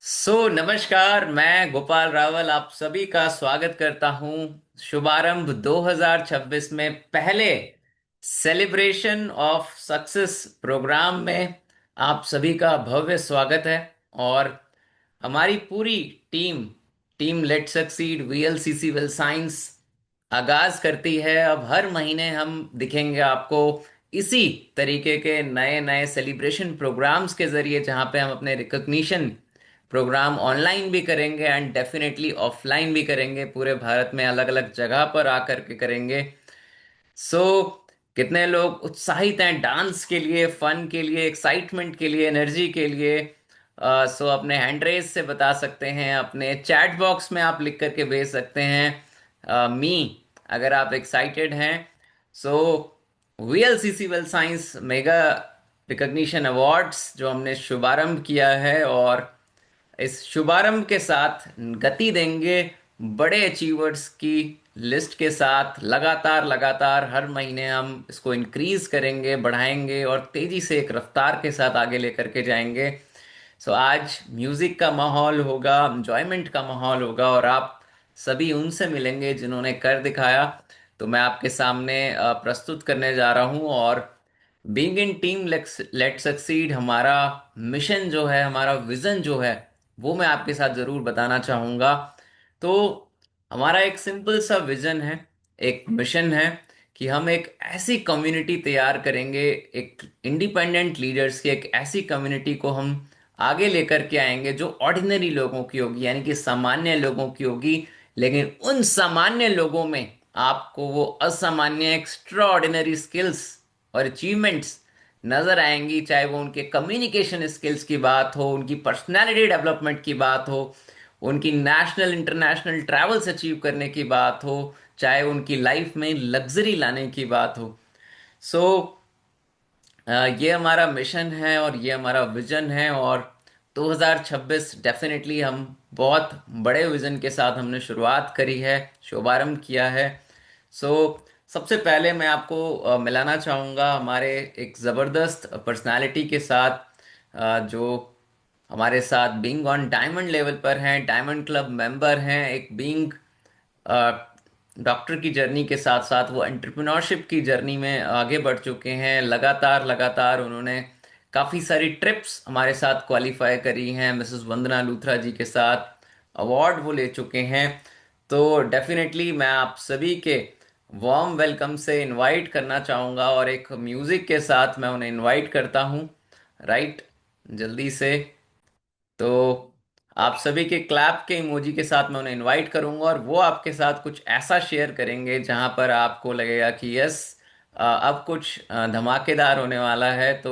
नमस्कार। मैं गोपाल रावल आप सभी का स्वागत करता हूं शुभारंभ 2026 में पहले सेलिब्रेशन ऑफ सक्सेस प्रोग्राम में। आप सभी का भव्य स्वागत है। और हमारी पूरी team team let succeed VLCC विल साइंस आगाज करती है। अब हर महीने हम दिखेंगे आपको इसी तरीके के नए नए सेलिब्रेशन प्रोग्राम्स के जरिए, जहां पे हम अपने रिकॉग्निशन प्रोग्राम ऑनलाइन भी करेंगे एंड डेफिनेटली ऑफलाइन भी करेंगे। पूरे भारत में अलग अलग जगह पर आकर के करेंगे। सो कितने लोग उत्साहित हैं डांस के लिए, फन के लिए, एक्साइटमेंट के लिए, एनर्जी के लिए? अपने हैंड रेस से बता सकते हैं, अपने चैट बॉक्स में आप लिख करके भेज सकते हैं मी, अगर आप एक्साइटेड हैं। So VLCC well science mega recognition awards जो हमने शुभारंभ किया है, और इस शुभारंभ के साथ गति देंगे बड़े अचीवर्स की लिस्ट के साथ। लगातार लगातार हर महीने हम इसको इंक्रीज करेंगे, बढ़ाएंगे और तेजी से एक रफ्तार के साथ आगे लेकर के जाएंगे। आज म्यूजिक का माहौल होगा, एंजॉयमेंट का माहौल होगा, और आप सभी उनसे मिलेंगे जिन्होंने कर दिखाया। तो मैं आपके सामने प्रस्तुत करने जा रहा हूं। और being in team let succeed, हमारा मिशन जो है, हमारा विजन जो है, वो मैं आपके साथ जरूर बताना चाहूंगा। तो हमारा एक सिंपल सा विजन है, एक मिशन है कि हम एक ऐसी कम्युनिटी तैयार करेंगे, एक इंडिपेंडेंट लीडर्स की एक ऐसी कम्युनिटी को हम आगे लेकर के आएंगे जो ऑर्डिनरी लोगों की होगी, यानी कि सामान्य लोगों की होगी। लेकिन उन सामान्य लोगों में आपको वो असामान्य एक्स्ट्रा ऑर्डिनरी स्किल्स और अचीवमेंट्स नजर आएंगी। चाहे वो उनके कम्युनिकेशन स्किल्स की बात हो, उनकी पर्सनालिटी डेवलपमेंट की बात हो, उनकी नेशनल इंटरनेशनल ट्रैवल्स अचीव करने की बात हो, चाहे उनकी लाइफ में लग्जरी लाने की बात हो। सो ये हमारा मिशन है और ये हमारा विजन है। और 2026 डेफिनेटली हम बहुत बड़े विजन के साथ हमने शुरुआत करी है, शुभारंभ किया है। सो सबसे पहले मैं आपको मिलाना चाहूँगा हमारे एक ज़बरदस्त पर्सनालिटी के साथ, जो हमारे साथ बीइंग ऑन डायमंड लेवल पर हैं, डायमंड क्लब मेंबर हैं, एक बीइंग डॉक्टर की जर्नी के साथ साथ वो एंटरप्रेन्योरशिप की जर्नी में आगे बढ़ चुके हैं। लगातार लगातार उन्होंने काफ़ी सारी ट्रिप्स हमारे साथ क्वालिफाई करी हैं। मिसेस वंदना लूथरा जी के साथ अवार्ड वो ले चुके हैं। तो डेफिनेटली मैं आप सभी के वार्म वेलकम से इनवाइट करना चाहूँगा, और एक म्यूज़िक के साथ मैं उन्हें इनवाइट करता हूँ। राइट, जल्दी से। तो आप सभी के क्लैप के इमोजी के साथ मैं उन्हें इनवाइट करूंगा, और वो आपके साथ कुछ ऐसा शेयर करेंगे जहां पर आपको लगेगा कि यस, अब कुछ धमाकेदार होने वाला है। तो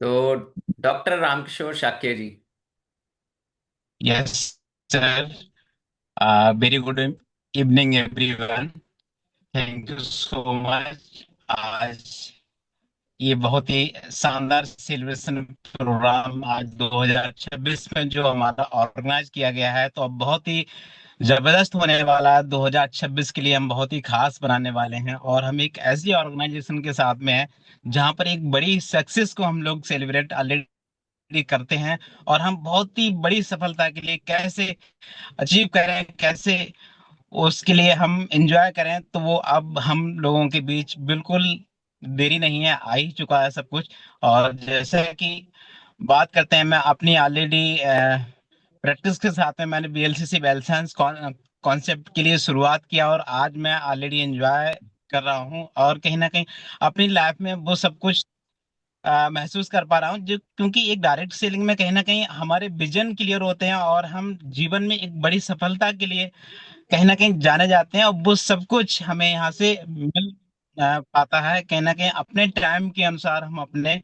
तो doctor Ramkishore Shakya ji. Yes, sir. Very good evening, everyone. Thank you so much. आज ये बहुत ही शानदार सेलिब्रेशन प्रोग्राम आज 2026 में जो हमारा ऑर्गेनाइज किया गया है, तो अब बहुत ही जबरदस्त होने वाला है। 2026 के लिए हम बहुत ही खास बनाने वाले हैं, और हम एक ऐसी ऑर्गेनाइजेशन के साथ में हैं जहां पर एक बड़ी सक्सेस को हम लोग सेलिब्रेट ऑलरेडी करते हैं। और हम बहुत ही बड़ी सफलता के लिए कैसे अचीव करें, कैसे उसके लिए हम एंजॉय करें, तो वो अब हम लोगों के बीच बिल्कुल देरी नहीं है, आ ही चुका है सब कुछ। और जैसे कि बात करते हैं, मैं अपनी ऑलरेडी प्रैक्टिस के साथ में मैंने बीएलसीसी वेल साइंस कॉन्सेप्ट के लिए शुरुआत किया, और आज मैं ऑलरेडी एंजॉय कर रहा हूँ, और कहीं ना कहीं अपनी लाइफ में वो सब कुछ महसूस कर पा रहा हूँ, जो क्योंकि एक डायरेक्ट सेलिंग में कहीं ना कहीं हमारे विजन क्लियर होते हैं, और हम जीवन में एक बड़ी सफलता के लिए कहीं ना कहीं जाने जाते हैं, और वो सब कुछ हमें यहाँ से मिल पाता है। कहीं ना कहीं अपने टाइम के अनुसार हम अपने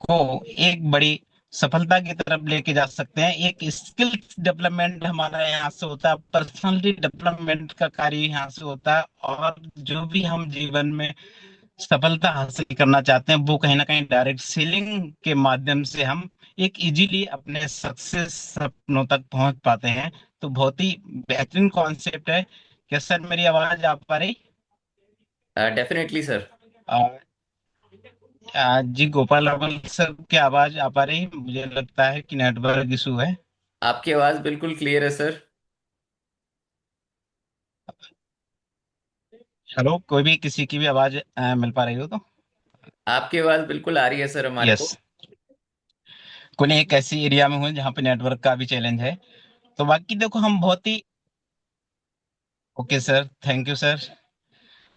को एक बड़ी सफलता की तरफ लेके जा सकते हैं। एक स्किल डेवलपमेंट हमारा यहाँ से होता है, पर्सनालिटी डेवलपमेंट का कार्य यहाँ से होता है, और जो भी हम जीवन में सफलता हासिल करना चाहते हैं, वो कहीं ना कहीं डायरेक्ट सेलिंग के माध्यम से हम एक इजीली अपने सक्सेस सपनों तक पहुंच पाते हैं। तो बहुत ही बेहतरीन कॉन्सेप्ट है। क्या सर मेरी आवाज आ पा रही? Definitely sir. जी गोपाल रावल सर की आवाज आ पा रही? मुझे लगता है कि नेटवर्क इशू है। आपकी आवाज बिल्कुल क्लियर है सर। हेलो, कोई भी किसी की भी आवाज मिल पा रही हो तो? आपकी आवाज बिल्कुल आ रही है सर हमारे यस। को। कोई नहीं, एक ऐसी एरिया में हूँ जहाँ पे नेटवर्क का भी चैलेंज है। तो बाकी देखो, हम बहुत ही okay sir, thank you sir.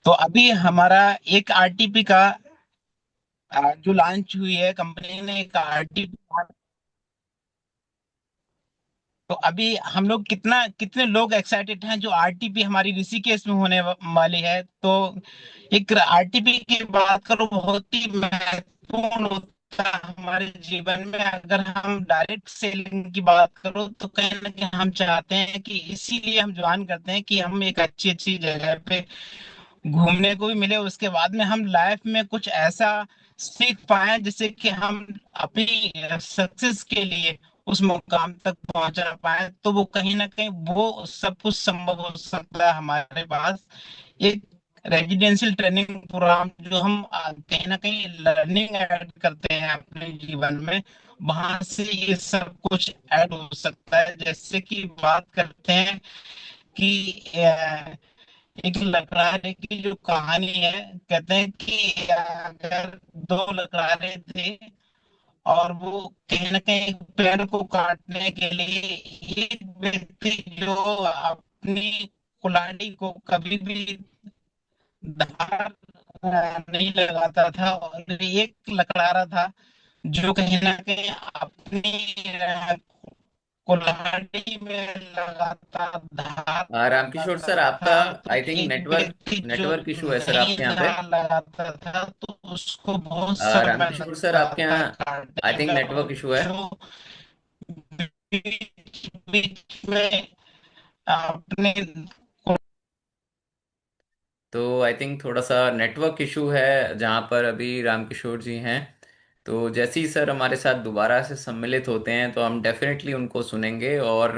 तो अभी हमारा एक आरटीपी का जो लॉन्च हुई है, कंपनी ने एक आरटीपी। तो अभी हम लोग कितने लोग एक्साइटेड हैं जो आरटीपी हमारी ऋषिकेश में होने वाली है? तो एक आरटीपी की बात करो, बहुत ही महत्वपूर्ण होता है हमारे जीवन में। अगर हम डायरेक्ट सेलिंग की बात करो तो कहीं ना कहीं हम चाहते हैं कि इसीलिए हम ज्वाइन करते हैं कि हम एक अच्छी अच्छी जगह पे घूमने को भी मिले, उसके बाद में हम लाइफ में कुछ ऐसा सीख पाए जिससे कि हम अपनी सक्सेस के लिए उस मुकाम तक पहुंचा पाए। तो वो कहीं ना कहीं वो सब कुछ संभव हो सकता है हमारे पास एक रेजिडेंशियल ट्रेनिंग प्रोग्राम, जो हम कहीं ना कहीं लर्निंग ऐड करते हैं अपने जीवन में। वहां से ये सब कुछ ऐड हो सकता है। जैसे कि बात करते हैं कि एक लकड़हारे की जो कहानी है, कहते हैं कि अगर दो लकड़हारे थे और वो कहीं ना कहीं एक पेड़ को काटने के लिए, एक व्यक्ति जो अपनी कुल्हाड़ी को कभी भी धार नहीं लगाता था, और एक लकड़हारा था जो कहीं ना कहीं अपनी कुल्हाड़ी में लगाता धार रामकिशोर सर, लगाता आपका था। तो आई थिंक एक नेटवर्क व्यक्ति जो नेटवर्क इशू है सर नहीं आपके यहाँ पे। धार लगाता था तो उसको बहुत समय रामकिशोर सर, लगता आपके था यहाँ आई काटने थिंक में। और नेटवर्क इशू है। जो बीच बीच में अपने तो आई थिंक थोड़ा सा नेटवर्क इशू है जहाँ पर अभी रामकिशोर जी हैं। तो जैसे ही सर हमारे साथ दोबारा से सम्मिलित होते हैं तो हम डेफिनेटली उनको सुनेंगे। और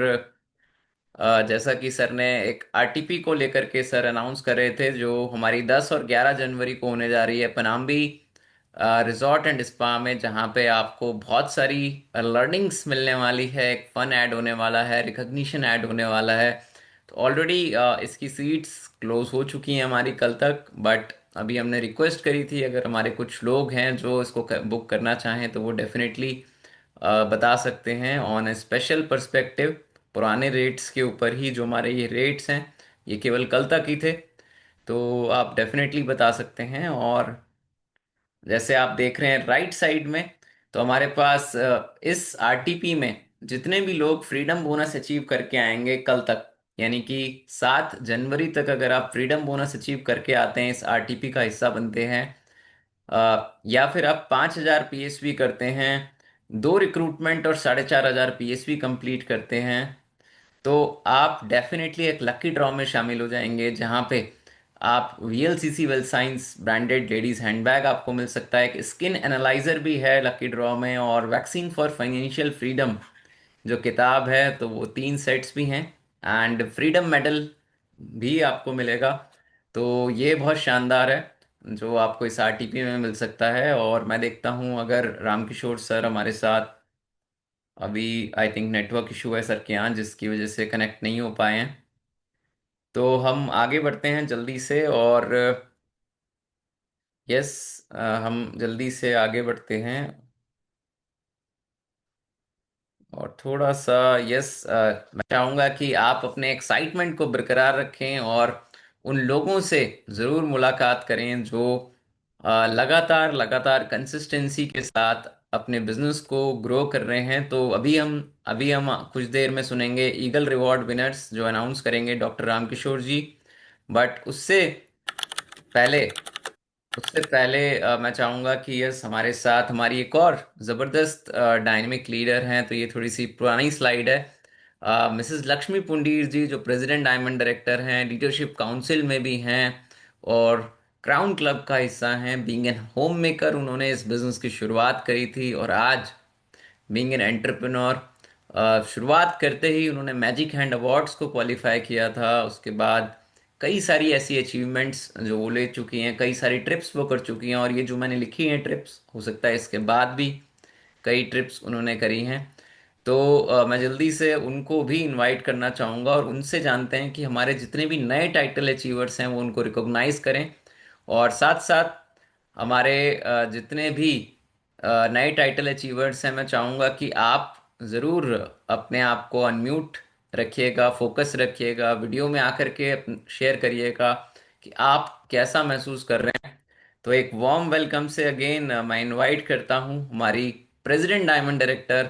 जैसा कि सर ने एक आरटीपी को लेकर के सर अनाउंस कर रहे थे, जो हमारी 10 और 11 जनवरी को होने जा रही है पनाम्बी रिजॉर्ट एंड स्पा में, जहाँ पे आपको बहुत सारी लर्निंग्स मिलने वाली है, एक फन ऐड होने वाला है, रिकग्निशन ऐड होने वाला है। तो ऑलरेडी इसकी सीट्स क्लोज हो चुकी हैं हमारी कल तक, बट अभी हमने रिक्वेस्ट करी थी अगर हमारे कुछ लोग हैं जो इसको बुक करना चाहें तो वो डेफिनेटली बता सकते हैं ऑन ए स्पेशल पर्सपेक्टिव। पुराने रेट्स के ऊपर ही जो हमारे ये रेट्स हैं, ये केवल कल तक ही थे। तो आप डेफिनेटली बता सकते हैं। और जैसे आप देख रहे हैं राइट साइड में, तो हमारे पास इस आरटीपी में जितने भी लोग फ्रीडम बोनस अचीव करके आएंगे कल तक, यानी कि 7 जनवरी तक अगर आप फ्रीडम बोनस अचीव करके आते हैं, इस आरटीपी का हिस्सा बनते हैं, या फिर आप 5,000 पीएसवी करते हैं, 2 रिक्रूटमेंट और 4,500 पीएसवी कंप्लीट करते हैं, तो आप डेफिनेटली एक लकी ड्रॉ में शामिल हो जाएंगे, जहां पे आप VLCC well science branded ladies handbag आपको मिल सकता है। एक स्किन एनालाइजर भी है लकी ड्रॉ में, और वैक्सीन फॉर फाइनेंशियल फ्रीडम जो किताब है, तो वो 3 सेट्स भी हैं। एंड फ्रीडम मेडल भी आपको मिलेगा। तो ये बहुत शानदार है जो आपको इस आरटीपी में मिल सकता है। और मैं देखता हूँ अगर रामकिशोर सर हमारे साथ, अभी आई थिंक नेटवर्क इशू है सर के यहाँ जिसकी वजह से कनेक्ट नहीं हो पाए हैं। तो हम आगे बढ़ते हैं जल्दी से। और यस, हम जल्दी से आगे बढ़ते हैं। और थोड़ा सा यस, मैं चाहूँगा कि आप अपने एक्साइटमेंट को बरकरार रखें और उन लोगों से ज़रूर मुलाकात करें जो लगातार लगातार कंसिस्टेंसी के साथ अपने बिजनेस को ग्रो कर रहे हैं। तो अभी हम कुछ देर में सुनेंगे ईगल रिवॉर्ड विनर्स जो अनाउंस करेंगे डॉक्टर रामकिशोर जी। बट पहले उससे पहले मैं चाहूँगा कि यस, हमारे साथ हमारी एक और ज़बरदस्त डायनेमिक लीडर हैं। तो ये थोड़ी सी पुरानी स्लाइड है, मिसेस लक्ष्मी पुंडीर जी, जो प्रेसिडेंट डायमंड डायरेक्टर हैं, लीडरशिप काउंसिल में भी हैं, और क्राउन क्लब का हिस्सा हैं। बीइंग एन होम मेकर उन्होंने इस बिजनेस की शुरुआत करी थी, और आज बीइंग एन एंटरप्रेन्योर, शुरुआत करते ही उन्होंने मैजिक हैंड अवार्ड्स को क्वालिफाई किया था। उसके बाद कई सारी ऐसी अचीवमेंट्स जो वो ले चुकी हैं, कई सारी ट्रिप्स वो कर चुकी हैं, और ये जो मैंने लिखी हैं ट्रिप्स, हो सकता है इसके बाद भी कई ट्रिप्स उन्होंने करी हैं। तो मैं जल्दी से उनको भी इनवाइट करना चाहूँगा, और उनसे जानते हैं कि हमारे जितने भी नए टाइटल अचीवर्स हैं वो उनको रिकॉग्नाइज करें। और साथ साथ हमारे जितने भी नए टाइटल अचीवर्स हैं, मैं चाहूँगा कि आप ज़रूर अपने आप को अनम्यूट रखिएगा, फोकस रखिएगा, वीडियो में आकर के शेयर करिएगा कि आप कैसा महसूस कर रहे हैं। तो एक वार्म वेलकम से अगेन मैं इनवाइट करता हूँ हमारी प्रेसिडेंट डायमंड डायरेक्टर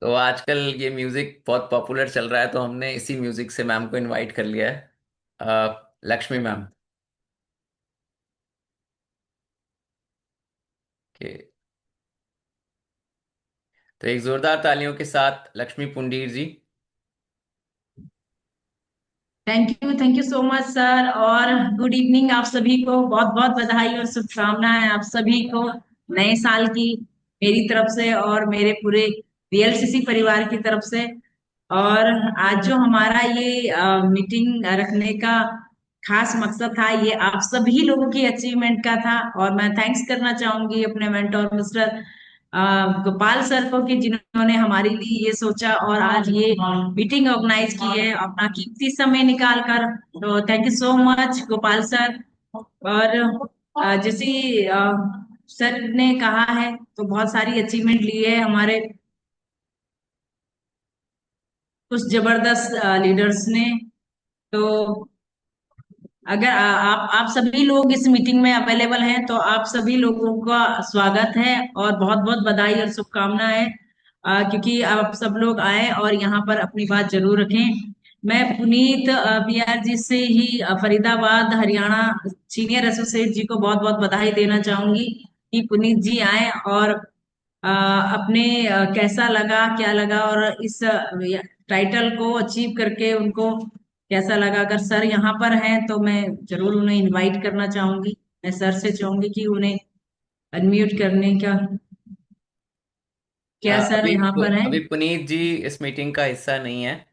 तो आजकल ये म्यूजिक बहुत पॉपुलर चल रहा है, तो हमने इसी म्यूजिक से मैम को इनवाइट कर लिया है। लक्ष्मी मैम के, तो एक जोरदार तालियों के साथ Lakshmi Pundir ji. Thank you so much sir. और गुड इवनिंग आप सभी को, बहुत बहुत बधाई और शुभकामनाएं आप सभी को नए साल की, मेरी तरफ से और मेरे पूरे वीएलसीसी परिवार की तरफ से। और आज जो हमारा ये मीटिंग रखने का खास मकसद था, ये आप सभी लोगों की अचीवमेंट का था। और मैं थैंक्स करना चाहूंगी अपने मेंटोर मिस्टर गोपाल सर को, कि जिन्होंने हमारे लिए ये सोचा और आज ये मीटिंग ऑर्गेनाइज की है अपना कीमती समय निकाल कर। तो thank you so much Gopal sir. और जैसे सर ने कहा है, तो बहुत सारी अचीवमेंट ली है हमारे कुछ जबरदस्त लीडर्स ने। तो अगर आप सभी लोग इस मीटिंग में अवेलेबल हैं, तो आप सभी लोगों का स्वागत है और बहुत बहुत बधाई और शुभकामनाएं, क्योंकि आप सब लोग आए और यहाँ पर अपनी बात जरूर रखें। मैं पुनीत पीआर जी से ही फरीदाबाद हरियाणा सीनियर एसोसिएट जी को बहुत बहुत बधाई देना चाहूंगी कि पुनीत जी आए और अपने कैसा लगा, क्या लगा, और इस टाइटल को अचीव करके उनको कैसा लगा। अगर सर यहाँ पर हैं तो मैं जरूर उन्हें इनवाइट करना चाहूंगी। मैं सर से चाहूंगी कि उन्हें अनम्यूट करने का। क्या सर अभी यहाँ पर हैं? अभी पुनीत जी इस मीटिंग का हिस्सा नहीं है।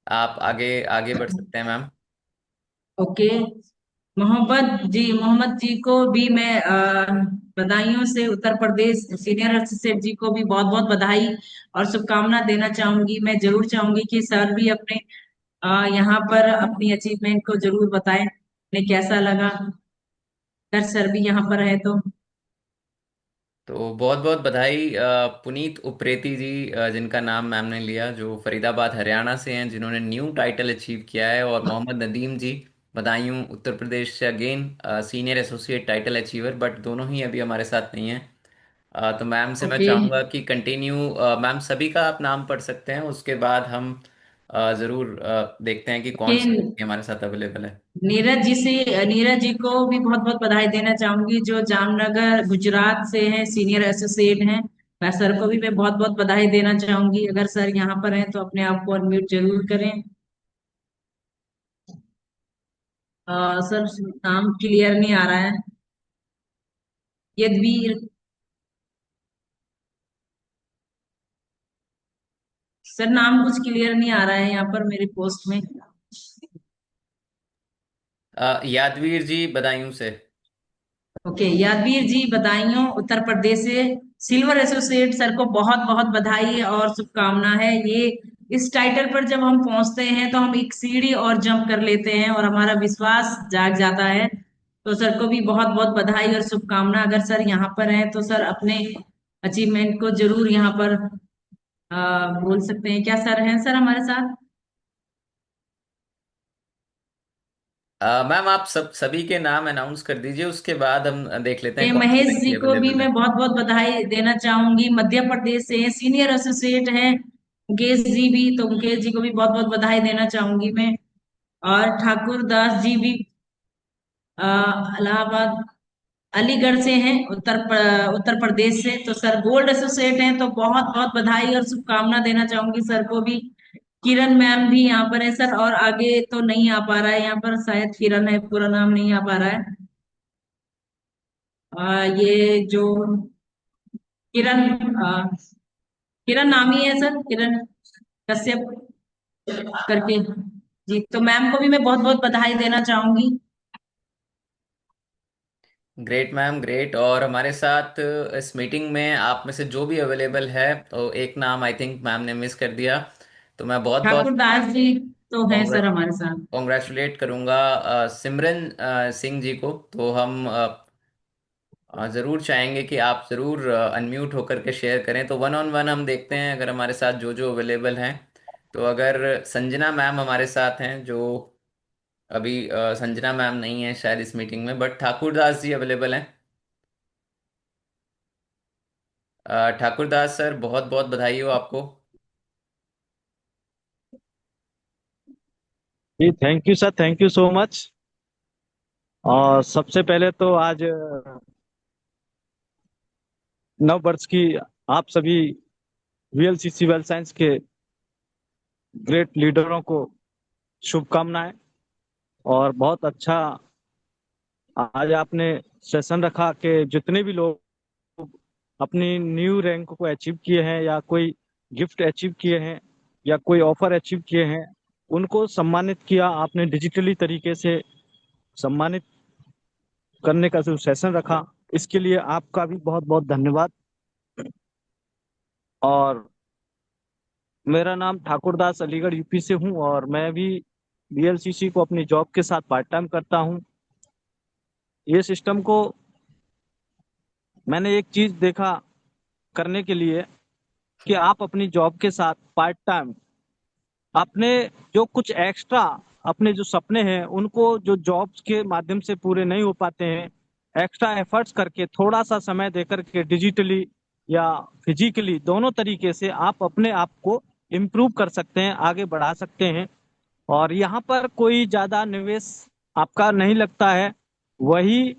आप आगे आगे बढ़ सकते हैं मैम। ओके। मोहम्मद जी को भी मैं बधाइयों से, उत्तर प्रदेश सीनियर एसोसिएट जी को भी बहुत बहुत बधाई और शुभकामना देना चाहूंगी। मैं जरूर चाहूंगी कि सर भी अपने यहाँ पर अपनी अचीवमेंट को जरूर बताएं, उन्हें कैसा लगा। अगर सर भी यहाँ पर है तो तो बहुत बहुत बधाई पुनीत उप्रेती जी, जिनका नाम मैम ने लिया, जो फरीदाबाद हरियाणा से हैं, जिन्होंने न्यू टाइटल अचीव किया है। और मोहम्मद नदीम जी, बदायूं उत्तर प्रदेश से, again senior associate title achiever, but दोनों ही अभी हमारे साथ नहीं हैं। तो मैम से मैं ओके। चाहूँगा कि कंटिन्यू, मैम सभी का आप नाम पढ़ सकते हैं, उसके बाद हम ज़रूर देखते हैं कि कौन ओके। सा व्यक्ति हमारे साथ अवेलेबल है। नीरज जी को भी बहुत बहुत बधाई देना चाहूंगी, जो जामनगर गुजरात से हैं, सीनियर एसोसिएट हैं। मैं सर को भी मैं बहुत बहुत बधाई देना चाहूंगी। अगर सर यहाँ पर हैं तो अपने आप को अनम्यूट जरूर करें। सर नाम क्लियर नहीं आ रहा है। यदवीर सर, नाम कुछ क्लियर नहीं आ रहा है यहाँ पर मेरे पोस्ट में। यादवीर जी बदायूं से। ओके, यादवीर जी बदायूं उत्तर प्रदेश से सिल्वर एसोसिएट, सर को बहुत बहुत बधाई और शुभकामना है। ये इस टाइटल पर जब हम पहुंचते हैं तो हम एक सीढ़ी और जंप कर लेते हैं और हमारा विश्वास जाग जाता है। तो सर को भी बहुत बहुत बधाई और शुभकामना। अगर सर यहाँ पर हैं तो सर अपने अचीवमेंट को जरूर यहाँ पर बोल सकते हैं। क्या सर हैं सर हमारे साथ? मैम आप सभी के नाम अनाउंस कर दीजिए, उसके बाद हम देख लेते हैं ये कौन सा महेश जी व्यक्ति को भी अवेलेबल मैं है। बहुत बहुत बधाई देना चाहूंगी, मध्य प्रदेश से हैं, सीनियर एसोसिएट हैं। मुकेश जी भी, तो मुकेश जी को भी बहुत बहुत बधाई देना चाहूंगी मैं। और ठाकुर दास जी भी इलाहाबाद अलीगढ़ से हैं, उत्तर प्रदेश से। तो सर गोल्ड एसोसिएट हैं, तो बहुत बहुत बधाई और शुभकामना देना चाहूंगी सर को भी। किरण मैम भी यहाँ पर है सर, और आगे तो नहीं आ पा रहा है यहाँ पर, शायद किरण है, पूरा नाम नहीं आ पा रहा है। ये जो किरण, किरण नाम ही है सर, किरण कश्यप करके। जी, तो मैम को भी मैं बहुत बहुत बधाई देना चाहूंगी। Great ma'am, great. और हमारे साथ इस मीटिंग में आप में से जो भी अवेलेबल है, तो एक नाम आई थिंक मैम ने मिस कर दिया, तो मैं बहुत बहुत ठाकुर दास जी तो हैं सर हमारे साथ। कॉन्ग्रेचुलेट करूंगा सिमरन सिंह जी को। तो हम जरूर चाहेंगे कि आप जरूर अनम्यूट होकर के शेयर करें। तो वन ऑन वन हम देखते हैं अगर हमारे साथ जो जो अवेलेबल हैं। तो अगर संजना मैम हमारे साथ हैं, जो अभी संजना मैम नहीं है शायद इस मीटिंग में, बट ठाकुर दास जी अवेलेबल हैं। ठाकुर दास सर, बहुत बहुत बधाई हो आपको। जी thank you sir, thank you so much. और सबसे पहले तो आज नव वर्ष की आप सभी वीएलसीसी वेल साइंस के ग्रेट लीडरों को शुभकामनाएं। और बहुत अच्छा आज आपने सेशन रखा कि जितने भी लोग अपनी न्यू रैंक को अचीव किए हैं, या कोई गिफ्ट अचीव किए हैं, या कोई ऑफर अचीव किए हैं, उनको सम्मानित किया आपने डिजिटली तरीके से। सम्मानित करने का जो सेशन रखा, इसके लिए आपका भी बहुत बहुत धन्यवाद। और मेरा नाम ठाकुर दास, अलीगढ़ यूपी से हूँ, और मैं भी बीएलसीसी को अपनी जॉब के साथ पार्ट टाइम करता हूँ। ये सिस्टम को मैंने एक चीज देखा करने के लिए कि आप अपनी जॉब के साथ पार्ट टाइम अपने जो कुछ एक्स्ट्रा अपने जो सपने हैं उनको, जो जॉब्स के माध्यम से पूरे नहीं हो पाते हैं, एक्स्ट्रा एफर्ट्स करके थोड़ा सा समय देकर के डिजिटली या फिजिकली दोनों तरीके से आप अपने आप को इम्प्रूव कर सकते हैं, आगे बढ़ा सकते हैं। और यहाँ पर कोई ज्यादा निवेश आपका नहीं लगता है। वही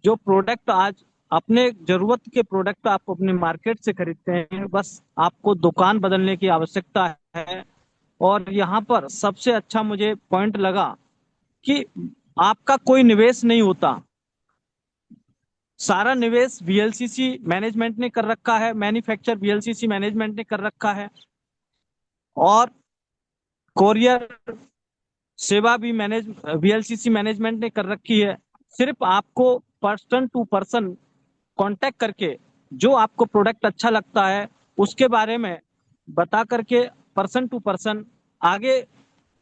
जो प्रोडक्ट आज अपने जरूरत के प्रोडक्ट आप अपने मार्केट से खरीदते हैं, बस आपको दुकान बदलने की आवश्यकता है। और यहाँ पर सबसे अच्छा मुझे पॉइंट लगा कि आपका कोई निवेश नहीं होता, सारा निवेश वीएलसीसी मैनेजमेंट ने कर रखा है, मैन्युफैक्चर वीएलसीसी मैनेजमेंट ने कर रखा है। और कोरियर सेवा भी मैनेज वीएलसीसी मैनेजमेंट ने कर रखी है। सिर्फ आपको पर्सन टू पर्सन कांटेक्ट करके जो आपको प्रोडक्ट अच्छा लगता है उसके बारे में बता करके पर्सन टू पर्सन आगे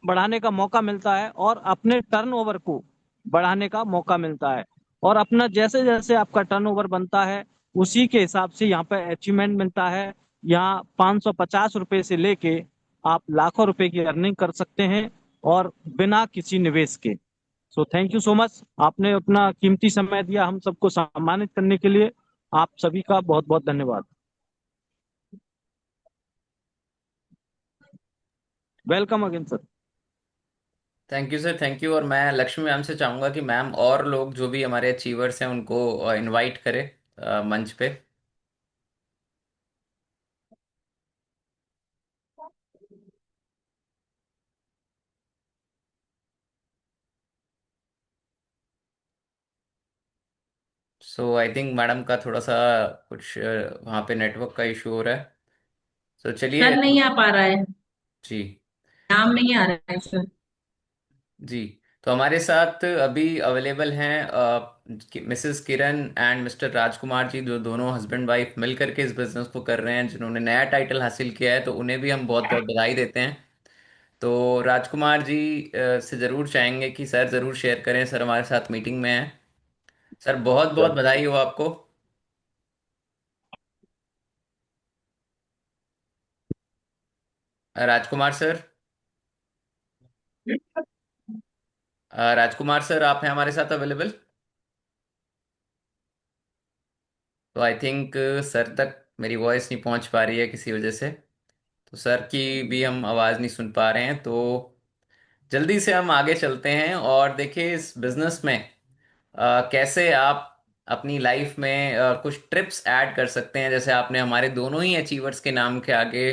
बढ़ाने का मौका मिलता है, और अपने टर्नओवर को बढ़ाने का मौका मिलता है। और अपना जैसे जैसे आपका टर्नओवर बनता है उसी के हिसाब से यहाँ पे अचीवमेंट मिलता है। यहाँ 550 रुपए से लेके आप लाखों रुपए की अर्निंग कर सकते हैं, और बिना किसी निवेश के। So thank you so much, आपने अपना कीमती समय दिया हम सबको सम्मानित करने के लिए। आप सभी का बहुत बहुत धन्यवाद। Welcome again sir. Thank you sir, thank you. और मैं लक्ष्मी मैम से चाहूंगा कि मैम और लोग जो भी हमारे अचीवर्स हैं उनको इनवाइट करें मंच पे। सो आई थिंक मैडम का थोड़ा सा कुछ वहाँ पे नेटवर्क का इशू हो रहा है। तो चलिए। सर नहीं आ पा रहा है, जी। नाम नहीं आ रहा है सर। जी। तो हमारे साथ अभी अवेलेबल हैं Mrs Kiran and mister Rajkumar ji, जो दोनों हस्बैंड वाइफ मिल करके इस बिजनेस को कर रहे हैं, जिन्होंने नया टाइटल हासिल किया है। तो उन्हें भी हम बहुत बहुत बधाई देते हैं। तो राजकुमार जी से ज़रूर चाहेंगे कि सर ज़रूर शेयर करें। सर हमारे साथ मीटिंग में हैं। सर बहुत बहुत बधाई हो आपको। राजकुमार सर, राजकुमार सर आप हैं हमारे साथ अवेलेबल? तो आई थिंक सर तक मेरी वॉइस नहीं पहुंच पा रही है किसी वजह से। तो सर की भी हम आवाज़ नहीं सुन पा रहे हैं। तो जल्दी से हम आगे चलते हैं और देखिए इस बिजनेस में कैसे आप अपनी लाइफ में कुछ ट्रिप्स ऐड कर सकते हैं। जैसे आपने हमारे दोनों ही अचीवर्स के नाम के आगे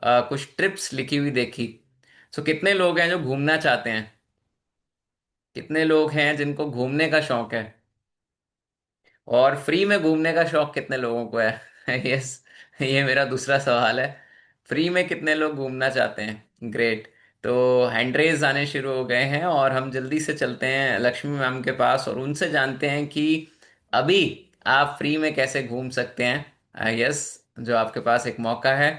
कुछ ट्रिप्स लिखी हुई देखी। सो कितने लोग हैं जो घूमना चाहते हैं? कितने लोग हैं जिनको घूमने का शौक है? और फ्री में घूमने का शौक कितने लोगों को है? यस, ये मेरा दूसरा सवाल है। फ्री में कितने लोग घूमना चाहते हैं? ग्रेट। तो हैंड रेज आने शुरू हो गए हैं और हम जल्दी से चलते हैं लक्ष्मी मैम के पास और उनसे जानते हैं कि अभी आप फ्री में कैसे घूम सकते हैं। यस, जो आपके पास एक मौका है।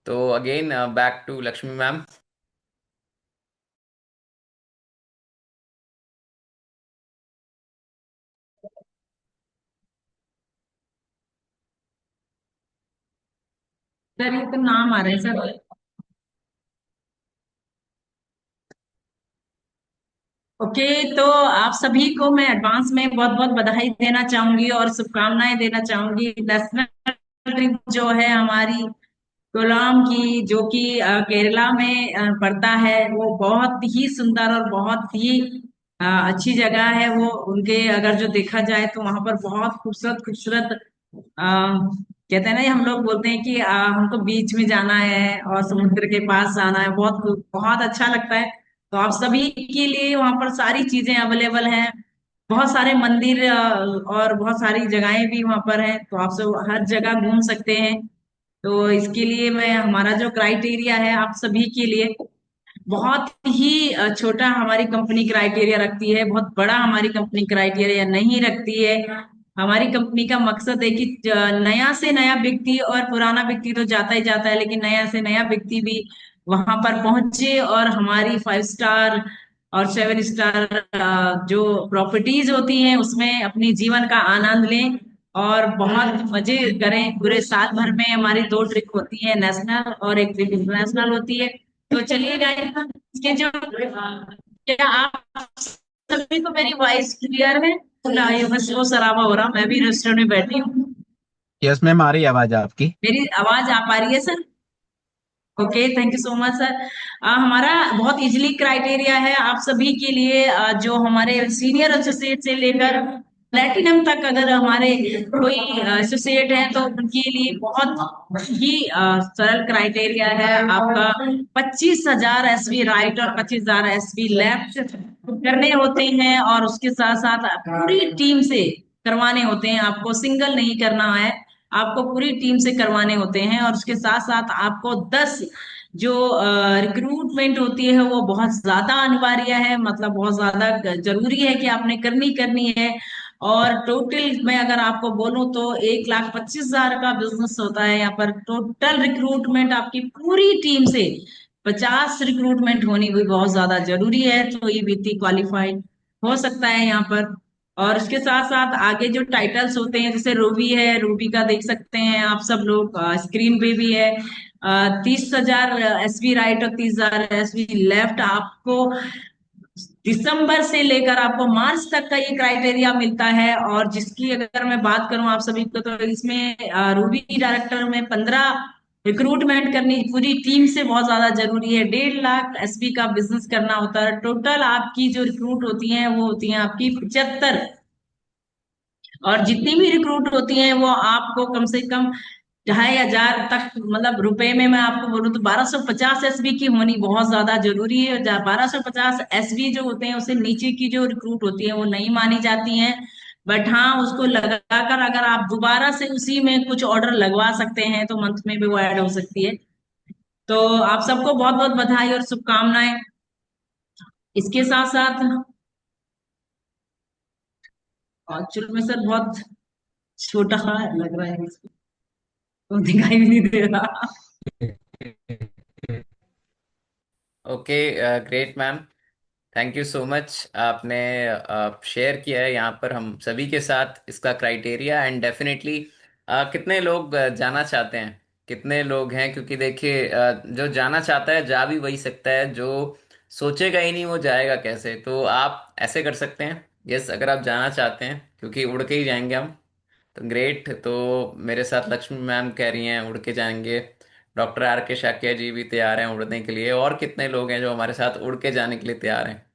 तो again back to Lakshmi ma'am. Sir ये तो नाम आ रहे हैं सर। ओके, तो आप सभी को मैं एडवांस में बहुत बहुत बधाई देना चाहूंगी और शुभकामनाएं देना चाहूंगी। नेशनल ट्रिप जो है हमारी कोलाम की, जो कि केरला में पड़ता है, वो बहुत ही सुंदर और बहुत ही अच्छी जगह है। वो उनके अगर जो देखा जाए तो वहां पर बहुत खूबसूरत खूबसूरत कहते हैं ना, हम लोग बोलते हैं कि हमको बीच में जाना है और समुद्र के पास जाना है, बहुत बहुत अच्छा लगता है। तो आप सभी के लिए वहां पर सारी चीजें अवेलेबल हैं। बहुत सारे मंदिर और बहुत सारी जगहें भी वहां पर हैं, तो आप सब हर जगह घूम सकते हैं। तो इसके लिए मैं, हमारा जो क्राइटेरिया है आप सभी के लिए, बहुत ही छोटा हमारी कंपनी क्राइटेरिया रखती है, बहुत बड़ा हमारी कंपनी क्राइटेरिया नहीं रखती है। हमारी कंपनी का मकसद है कि नया से नया व्यक्ति, और पुराना व्यक्ति तो जाता ही जाता है, लेकिन नया से नया व्यक्ति भी वहां पर पहुंचे और हमारी 5 स्टार और 7 स्टार जो प्रॉपर्टीज होती हैं उसमें अपनी जीवन का आनंद लें और बहुत मजे करें। पूरे साल भर में हमारी 2 ट्रिप होती है, नेशनल और एक ट्रिप इंटरनेशनल होती है। तो चलिए गाइस, इसके जो क्या आप सभी को मेरी वॉइस क्लियर है? ना, ये बस वो शराबा हो रहा, मैं भी रेस्टोरेंट में बैठी हूँ। यस मैम, आ रही है आवाज आपकी। मेरी आवाज आ पा रही है sir? Okay, thank you so much sir. हमारा बहुत इजीली क्राइटेरिया है आप सभी के लिए। जो हमारे सीनियर एसोसिएट से लेकर प्लेटिनम तक अगर हमारे कोई एसोसिएट है तो उनके लिए बहुत ही सरल क्राइटेरिया है आपका। 25,000 एसवी राइट और 25,000 एसवी लेफ्ट करने होते हैं, और उसके साथ साथ पूरी टीम से करवाने होते हैं। आपको सिंगल नहीं करना है, आपको पूरी टीम से करवाने होते हैं। और उसके साथ साथ आपको 10 जो रिक्रूटमेंट होती है वो बहुत ज्यादा अनिवार्य है, मतलब बहुत ज्यादा जरूरी है कि आपने करनी करनी है। और टोटल मैं अगर आपको बोलूं तो 1,25,000 का बिजनेस होता है यहाँ पर। टोटल रिक्रूटमेंट आपकी पूरी टीम से 50 रिक्रूटमेंट होनी भी बहुत ज्यादा जरूरी है, तो ये व्यक्ति क्वालिफाइड हो सकता है यहाँ पर। और उसके साथ साथ आगे जो टाइटल्स होते हैं, जैसे रूबी है, रूबी का देख सकते हैं आप सब लोग, स्क्रीन पे भी है। 30,000 एसवी राइट और 30,000 एसवी लेफ्ट आपको दिसंबर से लेकर आपको मार्च तक का ये क्राइटेरिया मिलता है। और जिसकी अगर मैं बात करूं आप सभी को, तो इसमें रूबी डायरेक्टर में 15 रिक्रूटमेंट करनी पूरी टीम से बहुत ज्यादा जरूरी है। 1.5 लाख एसपी का बिजनेस करना होता है। टोटल आपकी जो रिक्रूट होती हैं वो होती हैं आपकी 75, और जितनी भी रिक्रूट होती हैं वो आपको कम से कम 2,500 तक, मतलब रुपए में मैं आपको बोलूँ तो 1,250 एसबी की होनी बहुत ज्यादा जरूरी है। 1,250 एसबी जो होते हैं उससे नीचे की जो रिक्रूट होती है वो नहीं मानी जाती हैं। बट हाँ, उसको लगाकर अगर आप दोबारा से उसी में कुछ ऑर्डर लगवा सकते हैं तो मंथ में भी वो ऐड हो सकती है। तो आप सबको बहुत बहुत बधाई और शुभकामनाएं। इसके साथ साथ एक्चुअल में सर बहुत छोटा लग रहा है, तो दिखाई भी नहीं दे रहा। Okay, great ma'am. Thank you so much. आपने शेयर किया है यहाँ पर हम सभी के साथ इसका क्राइटेरिया एंड डेफिनेटली कितने लोग जाना चाहते हैं, कितने लोग हैं। क्योंकि देखिए जो जाना चाहता है जा भी वही सकता है, जो सोचेगा ही नहीं वो जाएगा कैसे। तो आप ऐसे कर सकते हैं, यस, अगर आप जाना चाहते हैं, क्योंकि उड़ के ही जाएंगे हम। तो ग्रेट। तो मेरे साथ लक्ष्मी मैम कह रही हैं उड़ के जाएंगे। डॉक्टर आर के शाक्या जी भी तैयार हैं उड़ने के लिए। और कितने लोग हैं जो हमारे साथ उड़ के जाने के लिए तैयार हैं?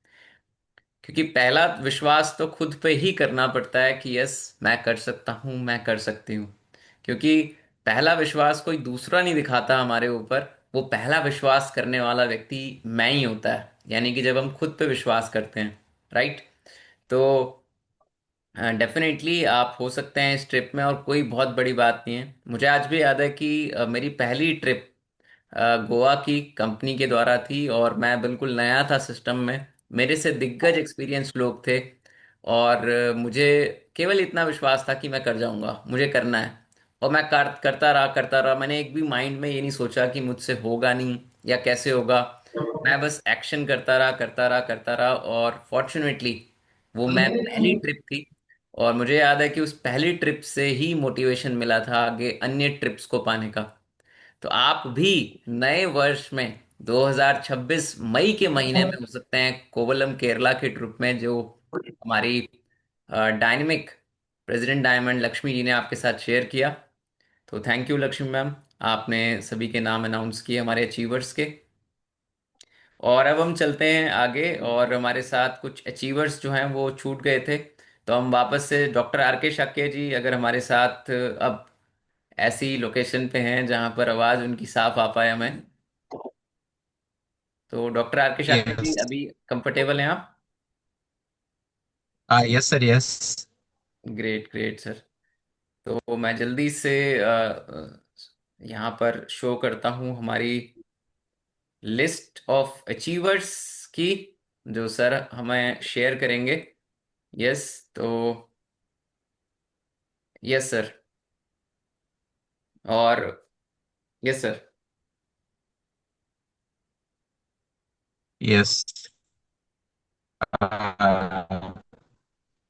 क्योंकि पहला विश्वास तो खुद पे ही करना पड़ता है कि यस, मैं कर सकता हूँ, मैं कर सकती हूँ। क्योंकि पहला विश्वास कोई दूसरा नहीं दिखाता हमारे ऊपर, वो पहला विश्वास करने वाला व्यक्ति मैं ही होता है, यानी कि जब हम खुद पे विश्वास करते हैं, राइट। तो डेफिनेटली आप हो सकते हैं इस ट्रिप में, और कोई बहुत बड़ी बात नहीं है। मुझे आज भी याद है कि मेरी पहली ट्रिप गोवा की कंपनी के द्वारा थी, और मैं बिल्कुल नया था सिस्टम में। मेरे से दिग्गज एक्सपीरियंस लोग थे, और मुझे केवल इतना विश्वास था कि मैं कर जाऊंगा, मुझे करना है। और मैं करता रहा। मैंने एक भी माइंड में ये नहीं सोचा कि मुझसे होगा नहीं या कैसे होगा। मैं बस एक्शन करता रहा, और फॉर्चुनेटली वो मैं पहली ट्रिप थी। और मुझे याद है कि उस पहली ट्रिप से ही मोटिवेशन मिला था आगे अन्य ट्रिप्स को पाने का। तो आप भी नए वर्ष में 2026 मई के महीने में हो सकते हैं कोवलम केरला के ट्रिप में, जो हमारी dynamic president diamond Lakshmi ji ने आपके साथ शेयर किया। तो थैंक यू लक्ष्मी मैम, आपने सभी के नाम अनाउंस किए हमारे अचीवर्स के। और अब हम चलते हैं आगे, और हमारे साथ कुछ अचीवर्स जो हैं वो छूट गए थे। तो हम वापस से डॉक्टर आर के शाक्य जी, अगर हमारे साथ अब ऐसी लोकेशन पे हैं जहां पर आवाज उनकी साफ आ पाए हमें। तो डॉक्टर आर के शाक्य जी, Yes. अभी कंफर्टेबल हैं आप? Yes, sir. Yes. Great great sir. तो मैं जल्दी से यहाँ पर शो करता हूँ हमारी लिस्ट ऑफ अचीवर्स की, जो सर हमें शेयर करेंगे। यस। तो यस सर। और yes sir. Yes. Uh,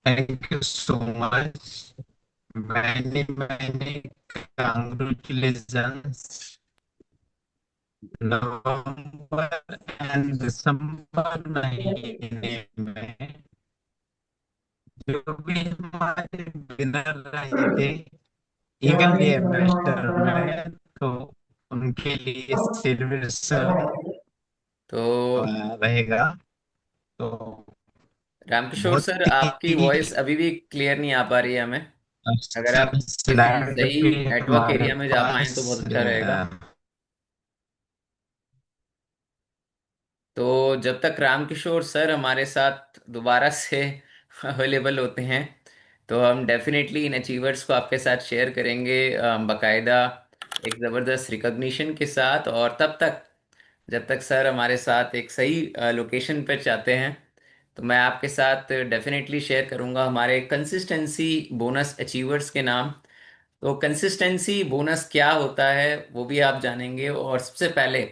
Thank you so much. Many congratulations. नवंबर एंड दिसंबर महीने में जो भी हमारे विनर रहे थे ईगल एम्बेसडर में, तो उनके लिए सेलिब्रेशन तो रहेगा। तो रामकिशोर बहुत सर, आपकी वॉइस ही अभी भी क्लियर नहीं आ पा रही है हमें। अगर आप किसी स्लाइड सही पे नेटवर्क हमारे एरिया में जा पाएं पास तो बहुत अच्छा रहेगा। तो जब तक रामकिशोर सर हमारे साथ दोबारा से अवेलेबल होते हैं, तो हम डेफिनेटली इन अचीवर्स को आपके साथ शेयर करेंगे, बाकायदा एक ज़बरदस्त रिकॉग्निशन के साथ। और तब तक, जब तक सर हमारे साथ एक सही लोकेशन पर चाहते हैं, तो मैं आपके साथ डेफिनेटली शेयर करूंगा हमारे कंसिस्टेंसी बोनस अचीवर्स के नाम। तो कंसिस्टेंसी बोनस क्या होता है वो भी आप जानेंगे, और सबसे पहले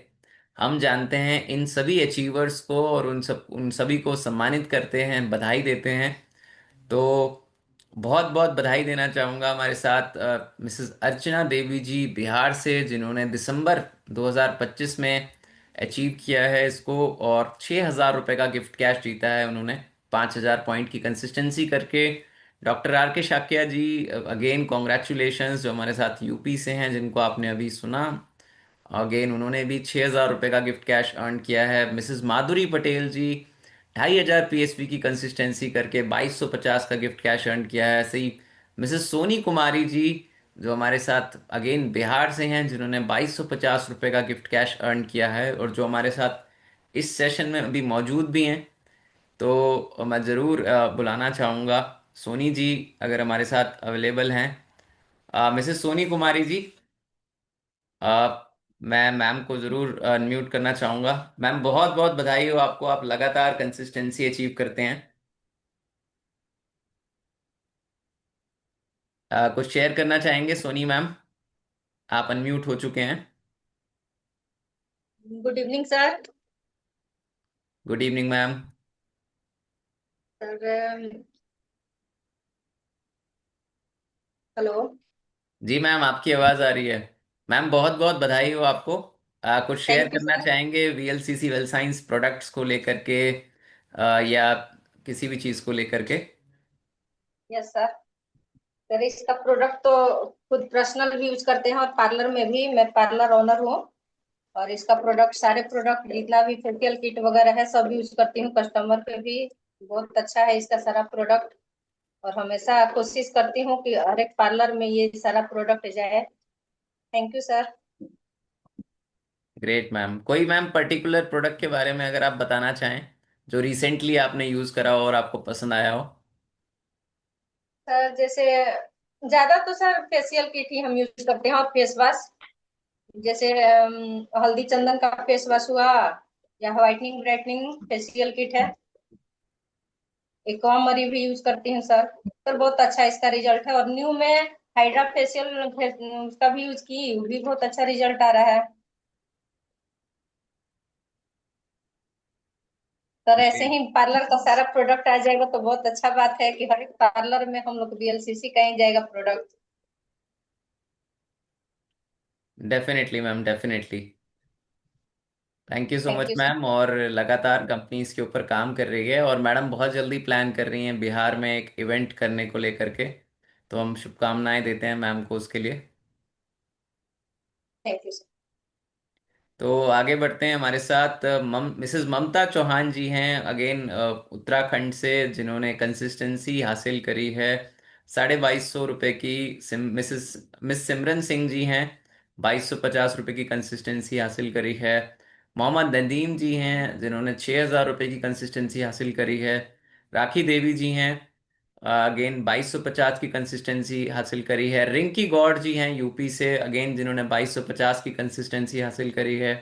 हम जानते हैं इन सभी अचीवर्स को, और उन सभी को सम्मानित करते हैं, बधाई देते हैं। तो बहुत बहुत बधाई देना चाहूँगा हमारे साथ मिसेस अर्चना देवी जी बिहार से, जिन्होंने दिसंबर 2025 में अचीव किया है इसको, और 6,000 रुपये का गिफ्ट कैश जीता है उन्होंने 5,000 पॉइंट की कंसिस्टेंसी करके। डॉक्टर आर के शाक्या जी, अगेन कॉन्ग्रेचुलेशंस, जो हमारे साथ यूपी से हैं, जिनको आपने अभी सुना। अगेन उन्होंने भी 6,000 रुपये का गिफ्ट कैश अर्न किया है। मिसेस माधुरी पटेल जी 2,500 पीएसपी की कंसिस्टेंसी करके 2,250 का गिफ्ट कैश अर्न किया है। ऐसे ही मिसेस सोनी कुमारी जी, जो हमारे साथ अगेन बिहार से हैं, जिन्होंने 2,250 रुपये का गिफ्ट कैश अर्न किया है, और जो हमारे साथ इस सेशन में अभी मौजूद भी हैं। तो मैं ज़रूर बुलाना चाहूँगा सोनी जी, अगर हमारे साथ अवेलेबल हैं। मिसेस सोनी कुमारी जी, मैं मैम को ज़रूर अनम्यूट करना चाहूँगा। मैम, बहुत बहुत बधाई हो आपको, आप लगातार कंसिस्टेंसी अचीव करते हैं। कुछ शेयर करना चाहेंगे सोनी मैम? आप अनम्यूट हो चुके हैं। Good evening sir. Good evening ma'am. Sir hello. जी मैम, आपकी आवाज़ आ रही है। मैम, बहुत बहुत बधाई हो आपको। कुछ शेयर थैंक यू करना सर। चाहेंगे वीएलसीसी वेल साइंस प्रोडक्ट्स को लेकर के, या किसी भी चीज़ को लेकर के? Yes sir. सर इसका प्रोडक्ट तो खुद पर्सनल भी यूज करते हैं और पार्लर में भी, मैं पार्लर ओनर हूँ। और इसका प्रोडक्ट, सारे प्रोडक्ट जितना भी फेशियल किट वगैरह है सब यूज करती हूँ, कस्टमर पे भी बहुत अच्छा है इसका सारा प्रोडक्ट। और हमेशा कोशिश करती हूँ कि हर एक पार्लर में ये सारा प्रोडक्ट जाए। Thank you sir. Great ma'am. कोई मैम पर्टिकुलर प्रोडक्ट के बारे में अगर आप बताना चाहें जो रिसेंटली आपने यूज करा हो और आपको पसंद आया हो। सर जैसे ज्यादा तो सर फेशियल किट ही हम यूज करते हैं और फेस वॉश। जैसे हल्दी चंदन का फेस वॉश हुआ, या व्हाइटनिंग ब्राइटनिंग फेशियल किट है। एक मरी भी यूज करती हूँ सर। सर बहुत अच्छा इसका रिजल्ट है। और न्यू में हाइड्रा फेशियल उसका भी यूज की, वो भी बहुत अच्छा रिजल्ट आ रहा है। सर ऐसे ही पार्लर का सारा प्रोडक्ट आ जाएगा तो बहुत अच्छा बात है कि हर एक पार्लर में हम लोग बीएलसीसी का ही जाएगा product. Definitely ma'am, definitely. Thank you so thank much you sir. Ma'am. और लगातार कंपनी इसके ऊपर काम कर रही है, और मैडम बहुत जल्दी प्लान कर रही हैं बिहार में एक इवेंट करने को लेकर के। तो हम शुभकामनाएं देते हैं मैम को उसके लिए। Thank you sir. तो आगे बढ़ते हैं। हमारे साथ मिसेस ममता चौहान जी हैं, अगेन उत्तराखंड से, जिन्होंने कंसिस्टेंसी हासिल करी है। 2250 रुपये की। मिस सिमरन सिंह जी हैं, 2250 रुपये की कंसिस्टेंसी हासिल करी है। मोहम्मद नदीम जी हैं, जिन्होंने 6000 रुपये की कंसिस्टेंसी हासिल करी है। राखी देवी जी हैं, अगेन 2250 की कंसिस्टेंसी हासिल करी है। रिंकी गौड़ जी हैं यूपी से, अगेन जिन्होंने 2250 की कंसिस्टेंसी हासिल करी है।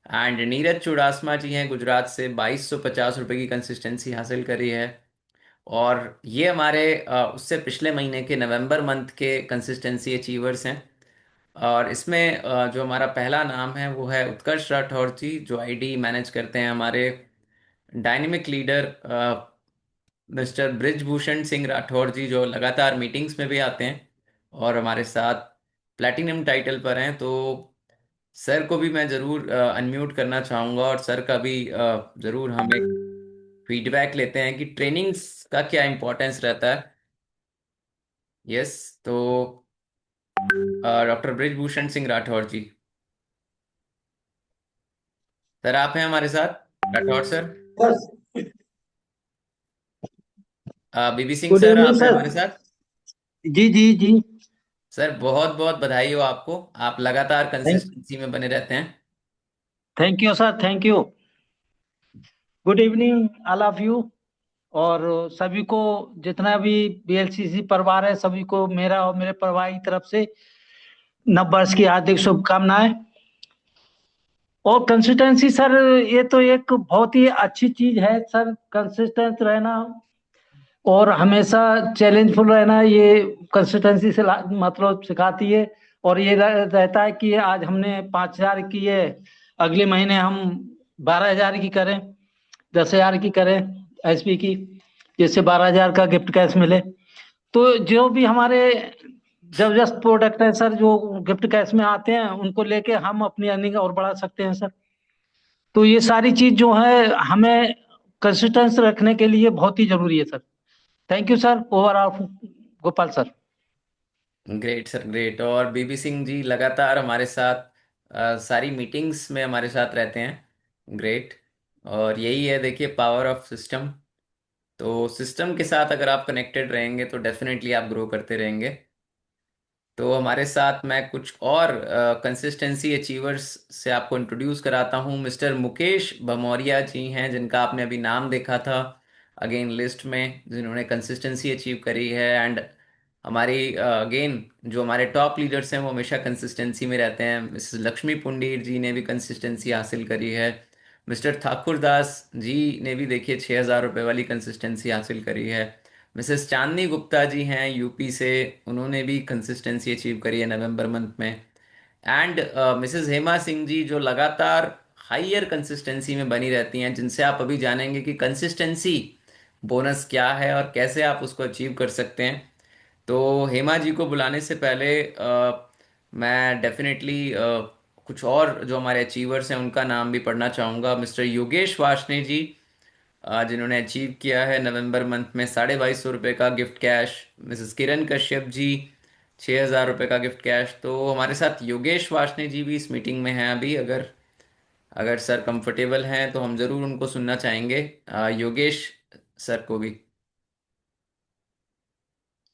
एंड नीरज चुड़ासमा जी हैं गुजरात से, 2250 रुपये की कंसिस्टेंसी हासिल करी है। और ये हमारे उससे पिछले महीने के नवंबर मंथ के कंसिस्टेंसी अचीवर्स हैं। और इसमें जो हमारा पहला नाम है वो है उत्कर्ष राठौर जी, जो आईडी मैनेज करते हैं हमारे dynamic leader mister Brijbhushan Singh Rathore ji, जो लगातार मीटिंग्स में भी आते हैं और हमारे साथ प्लैटिनम टाइटल पर हैं। तो सर को भी मैं ज़रूर अनम्यूट करना चाहूँगा, और सर का भी ज़रूर हम एक फीडबैक लेते हैं कि ट्रेनिंग्स का क्या इम्पोर्टेंस रहता है। यस। तो डॉक्टर ब्रिजभूषण सिंह राठौर जी, सर आप हैं हमारे साथ, राठौर सर। बीबी सिंह गुड सर, इवनिंग आप हैं सर। हमारे साथ। जी जी जी। सर बहुत बहुत बधाई हो आपको, आप लगातार थैंक कंसिस्टेंसी में बने रहते हैं। Thank you sir, thank you. Good evening all of you. और सभी को, जितना भी बीएलसीसी परिवार है, सभी को मेरा और मेरे परिवार की तरफ से नव वर्ष की हार्दिक शुभकामनाएं। और कंसिस्टेंसी सर, ये तो एक बहुत ही अच्छी चीज है सर, कंसिस्टेंट रहना और हमेशा चैलेंजफुल रहना, ये कंसिस्टेंसी से मतलब सिखाती है। और ये रहता है कि आज हमने 5,000 की है, अगले महीने हम 12,000 की करें, 10,000 की करें एसपी की, जिससे 12,000 का गिफ्ट कैश मिले। तो जो भी हमारे जबरदस्त प्रोडक्ट है सर, जो गिफ्ट कैश में आते हैं, उनको लेके हम अपनी अर्निंग और बढ़ा सकते हैं सर। तो ये सारी चीज जो है, हमें कंसिस्टेंस रखने के लिए बहुत ही जरूरी है sir. Thank you sir, overall Gopal sir. Great sir, great. और बीबी सिंह जी लगातार हमारे साथ सारी मीटिंग्स में हमारे साथ रहते हैं। ग्रेट। और यही है देखिए पावर ऑफ सिस्टम। तो सिस्टम के साथ अगर आप कनेक्टेड रहेंगे तो डेफिनेटली आप ग्रो करते रहेंगे। तो हमारे साथ मैं कुछ और कंसिस्टेंसी अचीवर्स से आपको इंट्रोड्यूस कराता हूँ। मिस्टर मुकेश भमौरिया जी हैं, जिनका आपने अभी नाम देखा था अगेन लिस्ट में, जिन्होंने कंसिस्टेंसी अचीव करी है। एंड हमारी अगेन जो हमारे टॉप लीडर्स हैं वो हमेशा कंसिस्टेंसी में रहते हैं। मिसेस लक्ष्मी पुंडीर जी ने भी कंसिस्टेंसी हासिल करी है। मिस्टर ठाकुर दास जी ने भी देखिए 6000 रुपये वाली कंसिस्टेंसी हासिल करी है। मिसेस चांदनी गुप्ता जी हैं यूपी से, उन्होंने भी कंसिस्टेंसी अचीव करी है नवंबर मंथ में। एंड मिसेस हेमा सिंह जी, जो लगातार हाइयर कंसिस्टेंसी में बनी रहती हैं, जिनसे आप अभी जानेंगे कि कंसिस्टेंसी बोनस क्या है और कैसे आप उसको अचीव कर सकते हैं। तो हेमा जी को बुलाने से पहले मैं डेफिनेटली कुछ और जो हमारे अचीवर्स हैं उनका नाम भी पढ़ना चाहूँगा। मिस्टर योगेश वार्ष्णेय जी, जिन्होंने अचीव किया है नवंबर मंथ में 2250 रुपये का गिफ्ट कैश। मिसेस किरण कश्यप जी, 6000 रुपये का गिफ्ट कैश। तो हमारे साथ योगेश वार्ष्णेय जी भी इस मीटिंग में हैं अभी। अगर अगर सर कंफर्टेबल हैं तो हम ज़रूर उनको सुनना चाहेंगे। योगेश सर को भी।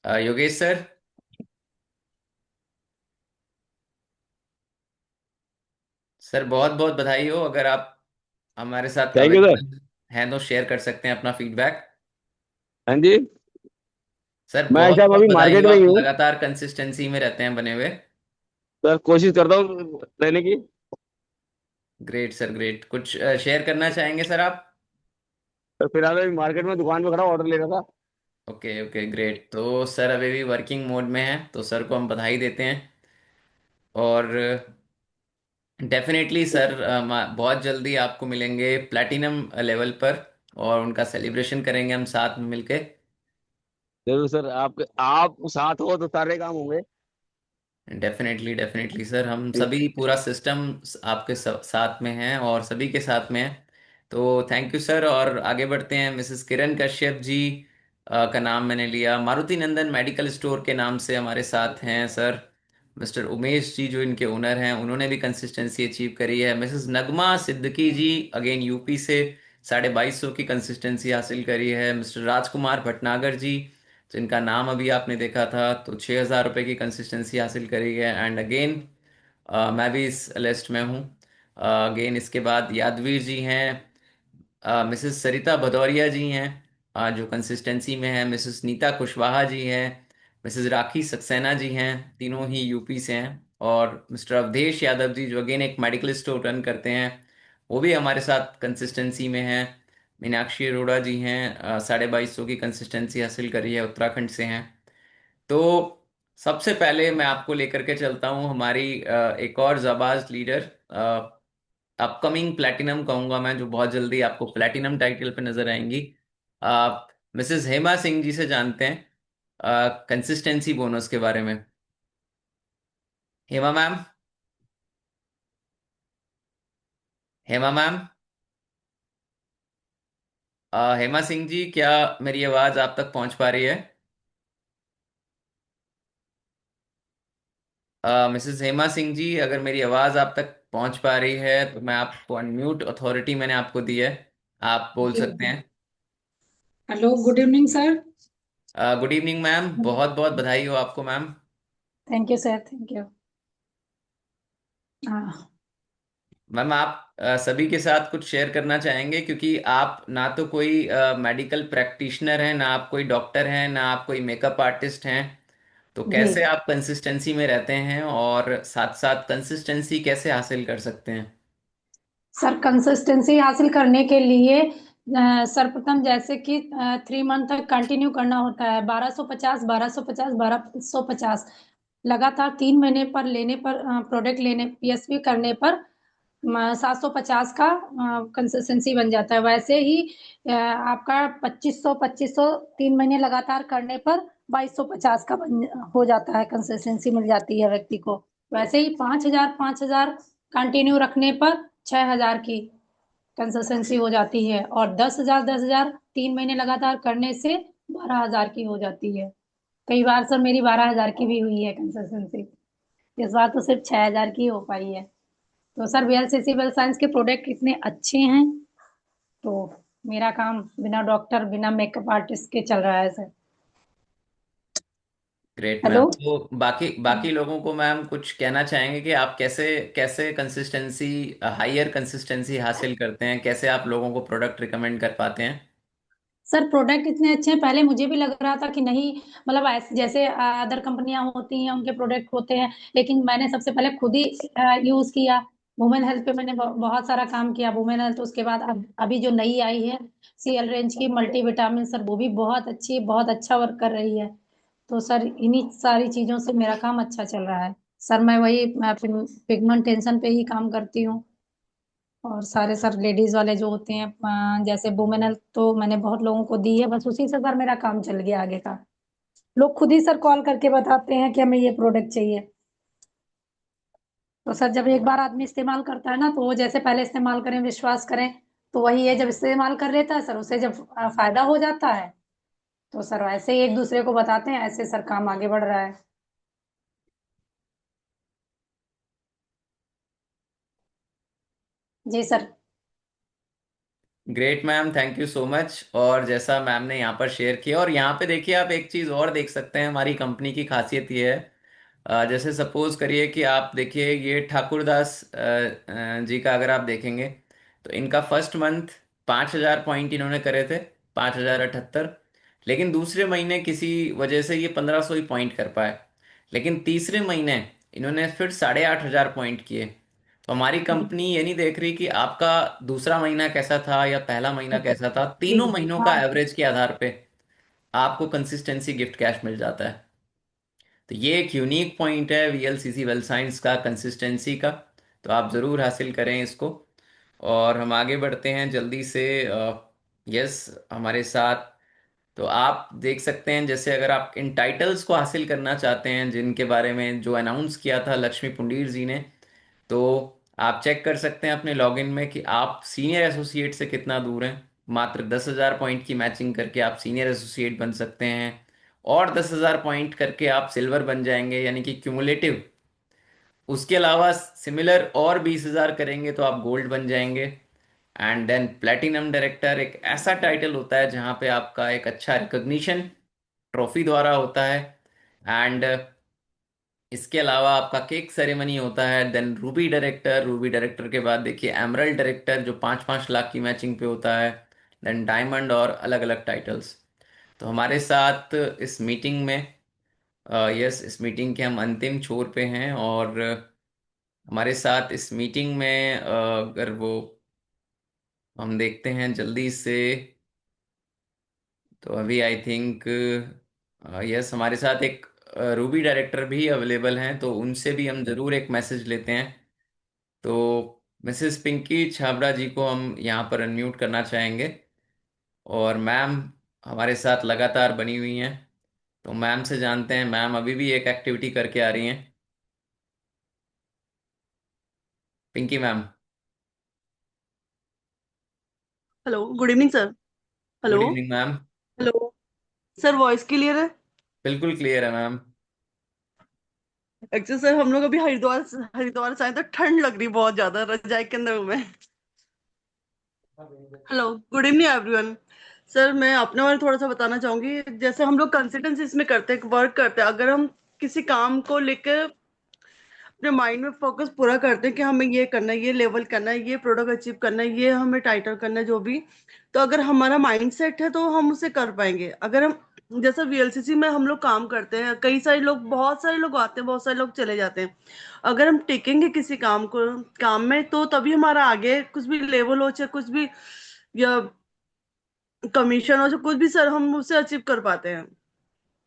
योगेश सर। सर बहुत बहुत बधाई हो, अगर आप हमारे साथ थैंक यू सर। अवेलेबल हैं तो शेयर कर सकते हैं अपना फीडबैक। हाँ जी। सर मैं बहुत साहब बहुत अभी बधाई मार्केट हो, में ही आप हूँ। लगातार कंसिस्टेंसी में रहते हैं बने हुए। सर कोशिश करता हूँ रहने की। Great sir, great. कुछ शेयर करना चाहेंगे सर आप? सर फिलहाल अभी मार्केट में दुकान पे खड़ा ऑर्डर ले रहा था। Okay okay, great. तो सर अभी भी वर्किंग मोड में हैं, तो सर को हम बधाई देते हैं। और डेफिनेटली सर बहुत जल्दी आपको मिलेंगे प्लैटिनम लेवल पर, और उनका सेलिब्रेशन करेंगे हम साथ में मिलके। जरूर सर, आप साथ हो तो सारे काम होंगे। डेफिनेटली डेफिनेटली सर, हम सभी पूरा सिस्टम आपके साथ में हैं और सभी के साथ में हैं। तो थैंक यू सर। और आगे बढ़ते हैं। मिसेस किरण कश्यप जी का नाम मैंने लिया। मारुति नंदन मेडिकल स्टोर के नाम से हमारे साथ हैं सर। मिस्टर उमेश जी जो इनके ओनर हैं, उन्होंने भी कंसिस्टेंसी अचीव करी है। मिसेस नगमा सिद्दीकी जी, अगेन यूपी से, 2250 की कंसिस्टेंसी हासिल करी है। मिस्टर राजकुमार भटनागर जी, जिनका नाम अभी आपने देखा था, तो 6,000 रुपये की कंसिस्टेंसी हासिल करी है। एंड अगेन मैं भी इस लिस्ट में हूँ। अगेन इसके बाद यादवीर जी हैं। मिसेस सरिता भदौरिया जी हैं, जो कंसिस्टेंसी में है। मिसेस नीता कुशवाहा जी हैं। मिसेस राखी सक्सेना जी हैं, तीनों ही यूपी से हैं। और मिस्टर अवधेश यादव जी, जो अगेन एक मेडिकल स्टोर रन करते हैं, वो भी हमारे साथ कंसिस्टेंसी में हैं। मीनाक्षी अरोड़ा जी हैं, 2250 की कंसिस्टेंसी हासिल करी है, उत्तराखंड से हैं। तो सबसे पहले मैं आपको लेकर के चलता हूँ हमारी एक और जाबाज लीडर, अपकमिंग प्लैटिनम कहूंगा मैं, जो बहुत जल्दी आपको प्लैटिनम टाइटल पे नजर आएंगी। आप मिसेस हेमा सिंह जी से जानते हैं कंसिस्टेंसी बोनस के बारे में। हेमा मैम। हेमा मैम। हेमा सिंह जी, क्या मेरी आवाज आप तक पहुंच पा रही है? मिसेस हेमा सिंह जी, अगर मेरी आवाज आप तक पहुंच पा रही है तो मैं आपको अनम्यूट अथॉरिटी मैंने आपको दी है, आप बोल जी। सकते हैं। Hello, good evening sir. Good evening ma'am, बहुत बहुत बधाई हो आपको ma'am. Thank you sir, thank you. हाँ मैम आप सभी के साथ कुछ शेयर करना चाहेंगे, क्योंकि आप ना तो कोई मेडिकल प्रैक्टिशनर हैं, ना आप कोई डॉक्टर हैं, ना आप कोई मेकअप आर्टिस्ट हैं। तो जी कैसे आप कंसिस्टेंसी में रहते हैं और साथ साथ कंसिस्टेंसी कैसे हासिल कर सकते हैं? सर, कंसिस्टेंसी हासिल करने के लिए सर्वप्रथम जैसे कि 3 मंथ तक कंटिन्यू करना होता है। 1250 1250 1250 लगातार 3 महीने पर लेने पर, प्रोडक्ट लेने, पीएसपी करने पर 750 का कंसिस्टेंसी बन जाता है। वैसे ही आपका 2500 3 महीने लगातार करने पर 2250 का हो जाता है, कंसिस्टेंसी मिल जाती है व्यक्ति को। वैसे ही 5000 कंटिन्यू रखने पर 6000 की कंसिस्टेंसी हो जाती है, और 10,000 3 महीने लगातार करने से 12,000 की हो जाती है। कई बार सर मेरी 12,000 की भी हुई है कंसिस्टेंसी। इस बार तो सिर्फ 6,000 की हो पाई है। तो सर वीएलसीसी वेल साइंस के प्रोडक्ट इतने अच्छे हैं, तो मेरा काम बिना डॉक्टर बिना मेकअप आर्टिस्ट के चल रहा है सर। Great ma'am. हेलो। तो बाकी बाकी लोगों को मैम कुछ कहना चाहेंगे कि आप कैसे कैसे कंसिस्टेंसी, हायर कंसिस्टेंसी हासिल करते हैं, कैसे आप लोगों को प्रोडक्ट रिकमेंड कर पाते हैं? सर प्रोडक्ट इतने अच्छे हैं, पहले मुझे भी लग रहा था कि नहीं, मतलब ऐसे जैसे अदर कंपनियां होती हैं उनके प्रोडक्ट होते हैं, लेकिन मैंने सबसे पहले खुद ही यूज किया। वुमेन हेल्थ पे मैंने बहुत सारा काम किया। वुमेन हेल्थ, उसके बाद अभी जो नई आई है सीएल रेंज की मल्टी विटामिन, सर वो भी बहुत अच्छी, बहुत अच्छा वर्क कर रही है। तो सर इन्हीं सारी चीजों से मेरा काम अच्छा चल रहा है। सर मैं वही पिगमेंटेशन पे ही काम करती हूँ। और सारे सर लेडीज वाले जो होते हैं, जैसे वुमेन हेल्थ, तो मैंने बहुत लोगों को दी है, बस उसी से सर मेरा काम चल गया आगे का। लोग खुद ही सर कॉल करके बताते हैं कि हमें ये प्रोडक्ट चाहिए। तो सर जब एक बार आदमी इस्तेमाल करता है ना, तो वो जैसे पहले इस्तेमाल करें, विश्वास करें, तो वही है, जब इस्तेमाल कर लेता है सर, उसे जब फायदा हो जाता है, तो सर ऐसे ही एक दूसरे को बताते हैं, ऐसे सर काम आगे बढ़ रहा है। जी sir. Great ma'am, thank you so much. और जैसा मैम ने यहाँ पर शेयर किया, और यहाँ पे देखिए आप एक चीज़ और देख सकते हैं, हमारी कंपनी की खासियत ये है। जैसे सपोज करिए कि आप देखिए ये ठाकुरदास जी का अगर आप देखेंगे, तो इनका फर्स्ट मंथ 5,000 पॉइंट इन्होंने करे थे, 5,078। लेकिन दूसरे महीने किसी वजह से ये 1,500 ही पॉइंट कर पाए। लेकिन तीसरे महीने इन्होंने फिर 8,500 पॉइंट किए। तो हमारी कंपनी ये नहीं देख रही कि आपका दूसरा महीना कैसा था या पहला महीना कैसा था, जी। तीनों महीनों का हाँ। एवरेज के आधार पे आपको कंसिस्टेंसी गिफ्ट कैश मिल जाता है। तो ये एक यूनिक पॉइंट है वीएलसीसी वेल साइंस का, कंसिस्टेंसी का। तो आप ज़रूर हासिल करें इसको। और हम आगे बढ़ते हैं जल्दी से। यस, हमारे साथ तो आप देख सकते हैं, जैसे अगर आप इन टाइटल्स को हासिल करना चाहते हैं जिनके बारे में जो अनाउंस किया था लक्ष्मी पुंडीर जी ने, तो आप चेक कर सकते हैं अपने लॉगिन में कि आप सीनियर एसोसिएट से कितना दूर हैं। मात्र 10,000 पॉइंट की मैचिंग करके आप सीनियर एसोसिएट बन सकते हैं, और 10,000 पॉइंट करके आप सिल्वर बन जाएंगे, यानी कि क्यूमुलेटिव। उसके अलावा सिमिलर और 20,000 करेंगे तो आप गोल्ड बन जाएंगे। एंड देन प्लेटिनम डायरेक्टर एक ऐसा टाइटल होता है जहां पे आपका एक अच्छा रिकॉग्निशन ट्रॉफी द्वारा होता है। एंड इसके अलावा आपका केक सेरेमनी होता है। Then ruby director, ruby director के बाद देखिए एमरल्ड डायरेक्टर जो 5-5 लाख की मैचिंग पे होता है। देन डायमंड और अलग अलग टाइटल्स। तो हमारे साथ इस मीटिंग में, यस, इस मीटिंग के हम अंतिम छोर पे हैं। और हमारे साथ इस मीटिंग में अगर वो हम देखते हैं जल्दी से, तो अभी आई थिंक यस हमारे साथ एक रूबी डायरेक्टर भी अवेलेबल हैं, तो उनसे भी हम जरूर एक मैसेज लेते हैं। तो मिसेस पिंकी छाबड़ा जी को हम यहाँ पर अनम्यूट करना चाहेंगे। और मैम हमारे साथ लगातार बनी हुई हैं, तो मैम से जानते हैं मैम अभी भी एक एक्टिविटी करके आ रही हैं। Pinky ma'am. Hello, good evening sir. Hello. Good evening ma'am. Hello sir, voice clear है? बिल्कुल क्लियर है मैम। एक्चुअली सर हम लोग अभी हरिद्वार हरिद्वार से आए तो ठंड लग रही बहुत ज्यादा, रजाई के अंदर हूं मैं। Hello, good evening everyone. Sir मैं अपने बारे में थोड़ा सा बताना चाहूंगी। जैसे हम लोग कंसिस्टेंसी इसमें करते हैं, वर्क करते हैं, अगर हम किसी काम को लेकर अपने माइंड में फोकस पूरा करते हैं कि हमें ये करना है, ये लेवल करना है, ये प्रोडक्ट अचीव करना है, ये हमें टाइटल करना है, जो भी, तो अगर हमारा माइंड सेट है तो हम उसे कर पाएंगे। अगर हम जैसे वीएलसीसी में हम लोग काम करते हैं, कई सारे लोग, बहुत सारे लोग आते हैं, बहुत सारे लोग चले जाते हैं। अगर हम टिकेंगे किसी काम में, तो तभी हमारा आगे कुछ भी लेवल हो, चाहे कुछ भी, या कमीशन हो, चाहे कुछ भी, सर हम उसे अचीव कर पाते हैं।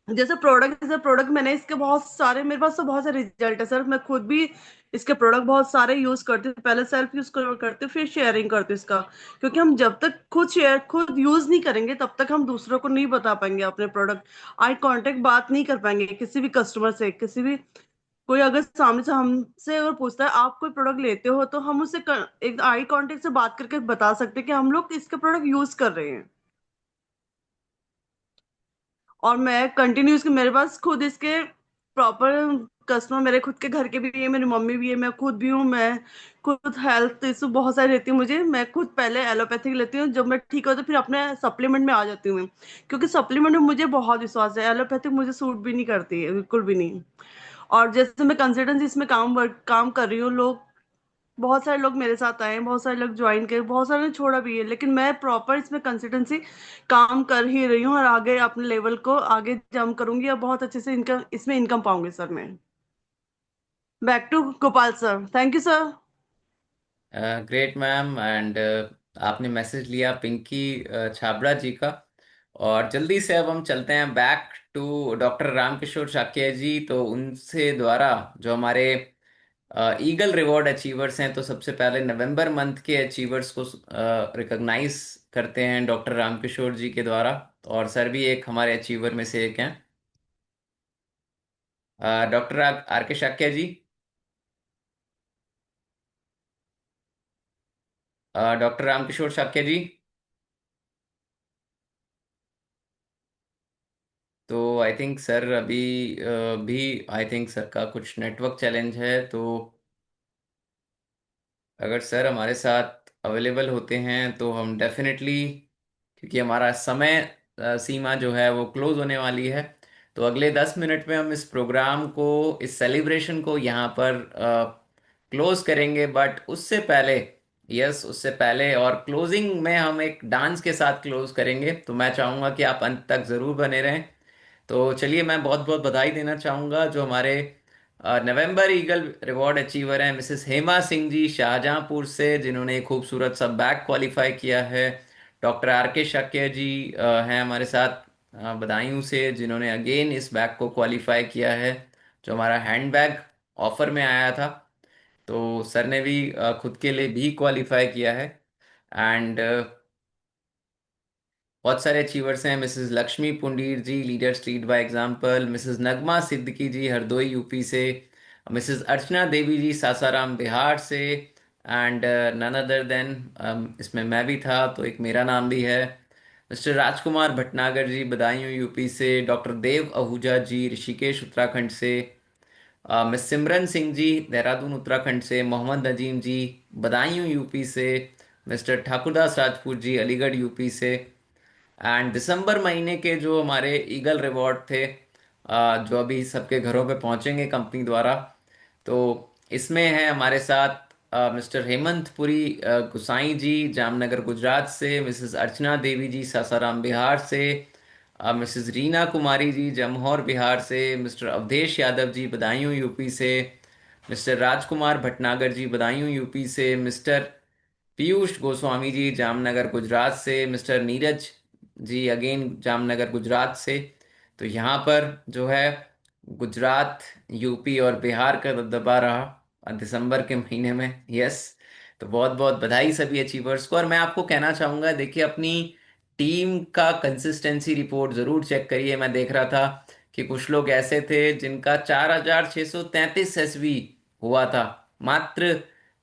जैसे प्रोडक्ट मैंने इसके बहुत सारे, मेरे पास तो बहुत सारे रिजल्ट है सर। मैं खुद भी इसके प्रोडक्ट बहुत सारे यूज करती हूँ, पहले सेल्फ यूज करती हूँ, फिर शेयरिंग करती हूँ इसका। क्योंकि हम जब तक खुद यूज नहीं करेंगे, तब तक हम दूसरों को नहीं बता पाएंगे अपने प्रोडक्ट। आई कांटेक्ट बात नहीं कर पाएंगे किसी भी कस्टमर से, किसी भी, कोई अगर सामने से हमसे अगर पूछता है आप कोई प्रोडक्ट लेते हो, तो हम उससे एक आई कांटेक्ट से बात करके बता सकते हैं कि हम लोग इसके प्रोडक्ट यूज कर रहे हैं। और मैं कंटिन्यूस, मेरे पास खुद इसके प्रॉपर कस्टमर, मेरे खुद के घर के भी है, मेरी मम्मी भी है, मैं खुद भी हूँ। मैं खुद हेल्थ इशू बहुत सारी रहती है मुझे, मैं खुद पहले एलोपैथिक लेती हूँ, जब मैं ठीक होती हूँ फिर अपने सप्लीमेंट में आ जाती हूँ मैं। क्योंकि सप्लीमेंट में मुझे बहुत विश्वास है, एलोपैथिक मुझे सूट भी नहीं करती है, बिल्कुल भी नहीं। और जैसे मैं कंसल्टेंसी इसमें काम कर रही हूँ, लोग, बहुत सारे लोग मेरे साथ आए हैं, बहुत सारे लोग ज्वाइन किए, बहुत सारे ने छोड़ा भी है, लेकिन मैं प्रॉपर इसमें कंसिस्टेंसी काम कर ही रही हूँ, और आगे अपने लेवल को आगे जंप करूंगी, और बहुत अच्छे से इनकम, इसमें इनकम पाऊंगी सर मैं। Back to Gopal sir, thank you sir. Great ma'am. And आपने मैसेज लिया पिंकी छाबड़ा जी का। और जल्दी से अब हम चलते हैं back to doctor Ramkishore Shakya ji. तो उनसे द्वारा जो हमारे ईगल रिवॉर्ड अचीवर्स हैं, तो सबसे पहले नवंबर मंथ के अचीवर्स को रिकॉग्नाइज करते हैं डॉक्टर रामकिशोर जी के द्वारा। और सर भी एक हमारे अचीवर में से एक हैं। डॉक्टर आर के शाक्य जी। डॉक्टर रामकिशोर शाक्य जी। तो आई थिंक सर अभी भी आई थिंक सर का कुछ नेटवर्क चैलेंज है। तो अगर सर हमारे साथ अवेलेबल होते हैं तो हम डेफिनेटली, क्योंकि हमारा समय सीमा जो है वो क्लोज होने वाली है, तो अगले 10 मिनट में हम इस प्रोग्राम को, इस सेलिब्रेशन को यहाँ पर क्लोज करेंगे। बट उससे पहले, यस, उससे पहले और क्लोजिंग में हम एक डांस के साथ क्लोज करेंगे, तो मैं चाहूँगा कि आप अंत तक ज़रूर बने रहें। तो चलिए, मैं बहुत बहुत बधाई देना चाहूँगा जो हमारे नवंबर ईगल रिवॉर्ड अचीवर हैं, मिसेस हेमा सिंह जी शाहजहांपुर से, जिन्होंने एक खूबसूरत सा बैग क्वालिफाई किया है। डॉक्टर आर के शक्य जी हैं हमारे साथ बदायूं से, जिन्होंने अगेन इस बैग को क्वालिफाई किया है, जो हमारा हैंड बैग ऑफर में आया था। तो सर ने भी खुद के लिए भी क्वालिफाई किया है। एंड बहुत सारे अचीवर्स हैं, Mrs Lakshmi Pundir ji leaders lead by example, Mrs Nagma Siddiqui ji Hardoi UP से, मिसेस अर्चना देवी जी सासाराम बिहार से, एंड नन अदर देन, इसमें मैं भी था तो एक मेरा नाम भी है, मिस्टर राजकुमार भटनागर जी बदायूं यूपी से, डॉक्टर देव आहूजा जी ऋषिकेश उत्तराखंड से, मिस सिमरन सिंह जी देहरादून उत्तराखंड से, मोहम्मद नजीम जी बदायूं यूपी से, मिस्टर ठाकुरदास राजपूत जी अलीगढ़ यूपी से। एंड दिसंबर महीने के जो हमारे ईगल रिवॉर्ड थे, जो अभी सबके घरों पे पहुंचेंगे कंपनी द्वारा, तो इसमें है हमारे साथ मिस्टर हेमंत पुरी गुसाई जी जामनगर गुजरात से, मिसेस अर्चना देवी जी सासाराम बिहार से, मिसेस रीना कुमारी जी जमहोर बिहार से, मिस्टर अवधेश यादव जी बदायूं यूपी से, मिस्टर राजकुमार भटनागर जी बदायूं यूपी से, मिस्टर पीयूष गोस्वामी जी जामनगर गुजरात से, मिस्टर नीरज जी अगेन जामनगर गुजरात से। तो यहाँ पर जो है गुजरात, यूपी और बिहार का दबदबा रहा दिसंबर के महीने में। यस, तो बहुत बहुत बधाई सभी अचीवर्स को। और मैं आपको कहना चाहूँगा, देखिए अपनी टीम का कंसिस्टेंसी रिपोर्ट ज़रूर चेक करिए। मैं देख रहा था कि कुछ लोग ऐसे थे जिनका 4633 एसवी हुआ था, मात्र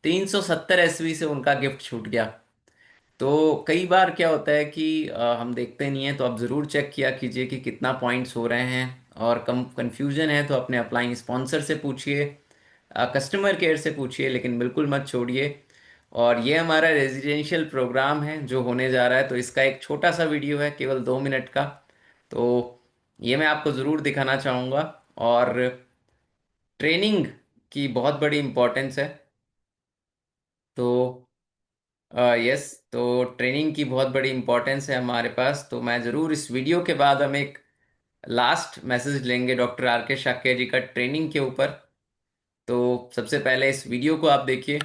370 एसवी से उनका गिफ्ट छूट गया। तो कई बार क्या होता है कि हम देखते नहीं हैं, तो आप ज़रूर चेक किया कीजिए कि कितना पॉइंट्स हो रहे हैं। और कम कंफ्यूजन है तो अपने अप्लाइंग स्पॉन्सर से पूछिए, कस्टमर केयर से पूछिए, लेकिन बिल्कुल मत छोड़िए। और ये हमारा रेजिडेंशियल प्रोग्राम है जो होने जा रहा है, तो इसका एक छोटा सा वीडियो है केवल 2 मिनट का, तो ये मैं आपको ज़रूर दिखाना चाहूँगा। और ट्रेनिंग की बहुत बड़ी इम्पोर्टेंस है। तो यस, तो ट्रेनिंग की बहुत बड़ी इंपॉर्टेंस है हमारे पास। तो मैं ज़रूर इस वीडियो के बाद हम एक लास्ट मैसेज लेंगे डॉक्टर आर के शाक्य जी का ट्रेनिंग के ऊपर। तो सबसे पहले इस वीडियो को आप देखिए।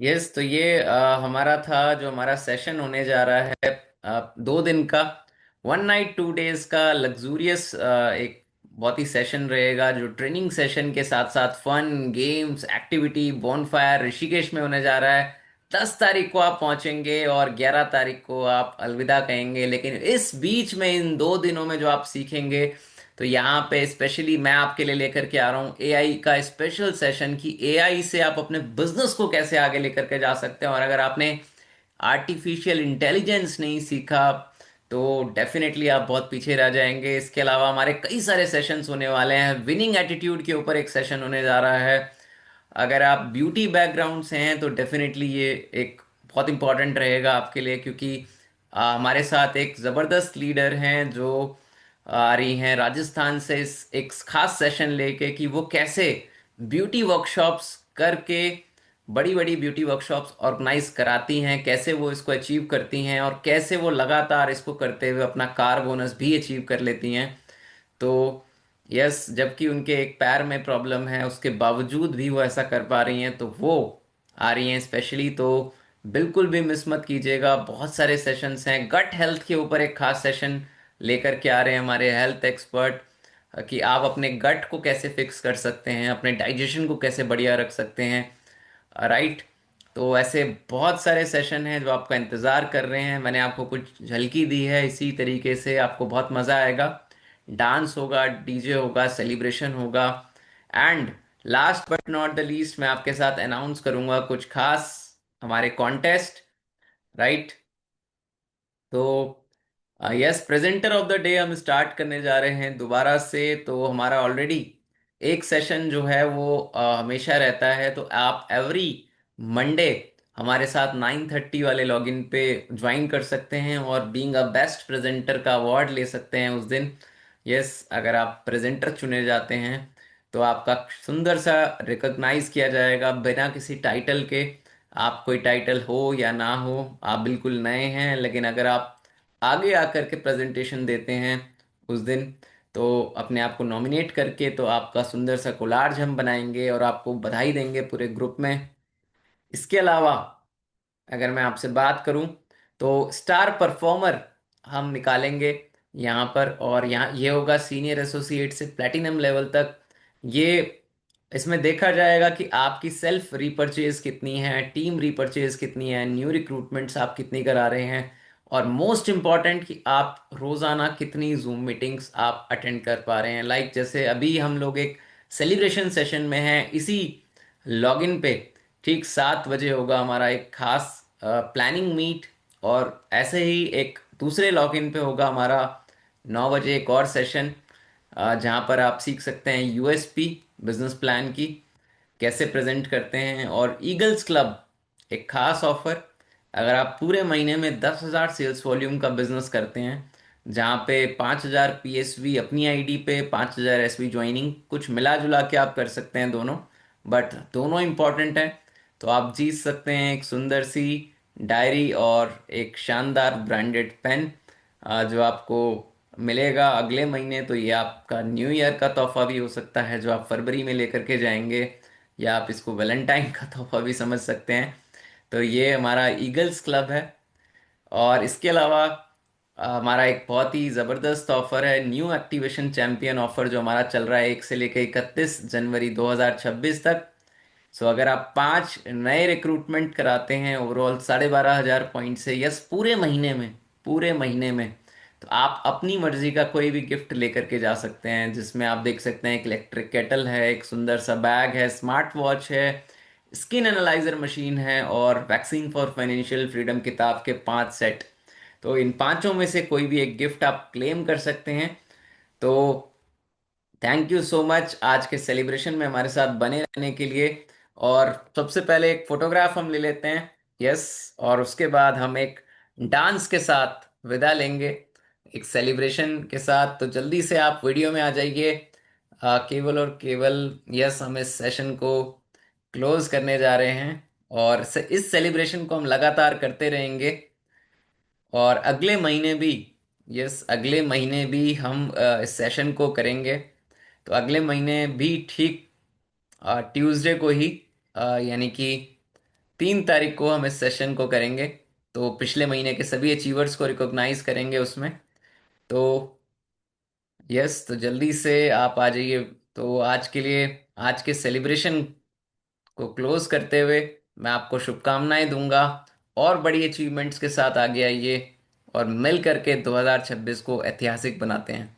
यस, तो ये हमारा था जो हमारा सेशन होने जा रहा है 2 दिन का, 1 नाइट 2 डेज का लग्जूरियस एक बहुत ही सेशन रहेगा, जो ट्रेनिंग सेशन के साथ साथ fun games activity bonfire Rishikesh में होने जा रहा है। 10 तारीख को आप पहुंचेंगे और 11 तारीख को आप अलविदा कहेंगे। लेकिन इस बीच में इन 2 दिनों में जो आप सीखेंगे, तो यहाँ पे स्पेशली मैं आपके लिए लेकर के आ रहा हूँ एआई का स्पेशल सेशन, कि एआई से आप अपने बिजनेस को कैसे आगे लेकर के जा सकते हैं। और अगर आपने आर्टिफिशियल इंटेलिजेंस नहीं सीखा, तो डेफिनेटली आप बहुत पीछे रह जाएंगे। इसके अलावा हमारे कई सारे सेशंस होने वाले हैं। विनिंग एटीट्यूड के ऊपर एक सेशन होने जा रहा है। अगर आप ब्यूटी बैकग्राउंड से हैं तो डेफिनेटली ये एक बहुत इंपॉर्टेंट रहेगा आपके लिए, क्योंकि हमारे साथ एक ज़बरदस्त लीडर हैं जो आ रही हैं राजस्थान से इस एक खास सेशन लेके कि वो कैसे ब्यूटी वर्कशॉप्स करके बड़ी बड़ी ब्यूटी वर्कशॉप्स ऑर्गेनाइज कराती हैं, कैसे वो इसको अचीव करती हैं और कैसे वो लगातार इसको करते हुए अपना कार बोनस भी अचीव कर लेती हैं। तो यस, जबकि उनके एक पैर में प्रॉब्लम है उसके बावजूद भी वो ऐसा कर पा रही हैं, तो वो आ रही हैं स्पेशली। तो बिल्कुल भी मिस मत कीजिएगा। बहुत सारे सेशंस हैं। गट हेल्थ के ऊपर एक खास सेशन लेकर के आ रहे हैं हमारे हेल्थ एक्सपर्ट, कि आप अपने गट को कैसे फिक्स कर सकते हैं, अपने डाइजेशन को कैसे बढ़िया रख सकते हैं। राइट। तो ऐसे बहुत सारे सेशन हैं जो आपका इंतज़ार कर रहे हैं। मैंने आपको कुछ झलकी दी है, इसी तरीके से आपको बहुत मज़ा आएगा। डांस होगा, डीजे होगा, सेलिब्रेशन होगा, and last but not the least मैं आपके साथ अनाउंस करूंगा कुछ खास हमारे कॉन्टेस्ट। राइट। तो yes, presenter of the day हम स्टार्ट करने जा रहे हैं दोबारा से। तो हमारा ऑलरेडी एक सेशन जो है वो हमेशा रहता है, तो आप एवरी मंडे हमारे साथ 9:30 वाले लॉगिन पे ज्वाइन कर सकते हैं और बीइंग अ बेस्ट प्रेजेंटर का अवार्ड ले सकते हैं उस दिन। यस, अगर आप प्रेजेंटर चुने जाते हैं तो आपका सुंदर सा रिकॉग्नाइज किया जाएगा बिना किसी टाइटल के। आप कोई टाइटल हो या ना हो, आप बिल्कुल नए हैं, लेकिन अगर आप आगे आकर के प्रेजेंटेशन देते हैं उस दिन, तो अपने आप को नॉमिनेट करके तो आपका सुंदर सा कोलाज हम बनाएंगे और आपको बधाई देंगे पूरे ग्रुप में। इसके अलावा अगर मैं आपसे बात करूं तो स्टार परफॉर्मर हम निकालेंगे यहाँ पर, और यहाँ ये होगा सीनियर एसोसिएट से प्लेटिनम लेवल तक। ये इसमें देखा जाएगा कि आपकी सेल्फ रीपर्चेज कितनी है, टीम रीपर्चेज कितनी है, न्यू रिक्रूटमेंट्स आप कितनी करा रहे हैं, और मोस्ट इम्पॉर्टेंट कि आप रोज़ाना कितनी जूम मीटिंग्स आप अटेंड कर पा रहे हैं। लाइक जैसे अभी हम लोग एक सेलिब्रेशन सेशन में हैं, इसी लॉगिन पे ठीक 7 बजे होगा हमारा एक खास प्लानिंग मीट, और ऐसे ही एक दूसरे लॉगिन पे होगा हमारा 9 बजे एक और सेशन, जहाँ पर आप सीख सकते हैं यूएसपी बिजनेस प्लान की कैसे प्रेजेंट करते हैं। और ईगल्स क्लब एक खास ऑफर, अगर आप पूरे महीने में 10,000 सेल्स वॉल्यूम का बिजनेस करते हैं, जहाँ पे 5,000 पीएसवी अपनी आईडी पे, 5,000 एसवी ज्वाइनिंग, कुछ मिला जुला के आप कर सकते हैं दोनों, बट दोनों इंपॉर्टेंट है, तो आप जीत सकते हैं एक सुंदर सी डायरी और एक शानदार ब्रांडेड पेन, जो आपको मिलेगा अगले महीने। तो ये आपका न्यू ईयर का तोहफा भी हो सकता है जो आप फरवरी में लेकर के जाएंगे, या आप इसको वैलेंटाइन का तोहफा भी समझ सकते हैं। तो ये हमारा ईगल्स क्लब है। और इसके अलावा हमारा एक बहुत ही ज़बरदस्त ऑफर है, न्यू एक्टिवेशन चैंपियन ऑफर, जो हमारा चल रहा है 1 से लेकर 31 जनवरी 2026 तक। सो अगर आप 5 नए रिक्रूटमेंट कराते हैं ओवरऑल 12,500 पॉइंट से, यस, पूरे महीने में, तो आप अपनी मर्जी का कोई भी गिफ्ट लेकर के जा सकते हैं, जिसमें आप देख सकते हैं एक इलेक्ट्रिक केटल है, एक सुंदर सा बैग है, स्मार्ट वॉच है, स्किन एनालाइजर मशीन है, और वैक्सीन फॉर फाइनेंशियल फ्रीडम किताब के 5 सेट। तो इन पांचों में से कोई भी एक गिफ्ट आप क्लेम कर सकते हैं। तो थैंक यू सो मच आज के सेलिब्रेशन में हमारे साथ बने रहने के लिए। और सबसे पहले एक फोटोग्राफ हम ले लेते हैं। यस। और उसके बाद हम एक डांस के साथ विदा लेंगे, एक सेलिब्रेशन के साथ। तो जल्दी से आप वीडियो में आ जाइए, केवल और केवल। यस, हम इस सेशन को क्लोज करने जा रहे हैं, और इस सेलिब्रेशन को हम लगातार करते रहेंगे, और अगले महीने भी, यस, अगले महीने भी हम इस सेशन को करेंगे। तो अगले महीने भी ठीक ट्यूसडे को ही, यानी कि 3 तारीख को हम इस सेशन को करेंगे। तो पिछले महीने के सभी अचीवर्स को रिकॉग्नाइज करेंगे उसमें। तो यस, तो जल्दी से आप आ जाइए। तो आज के लिए, आज के सेलिब्रेशन को क्लोज करते हुए मैं आपको शुभकामनाएं दूंगा, और बड़ी अचीवमेंट्स के साथ आगे आइए और मिल करके 2026 को ऐतिहासिक बनाते हैं।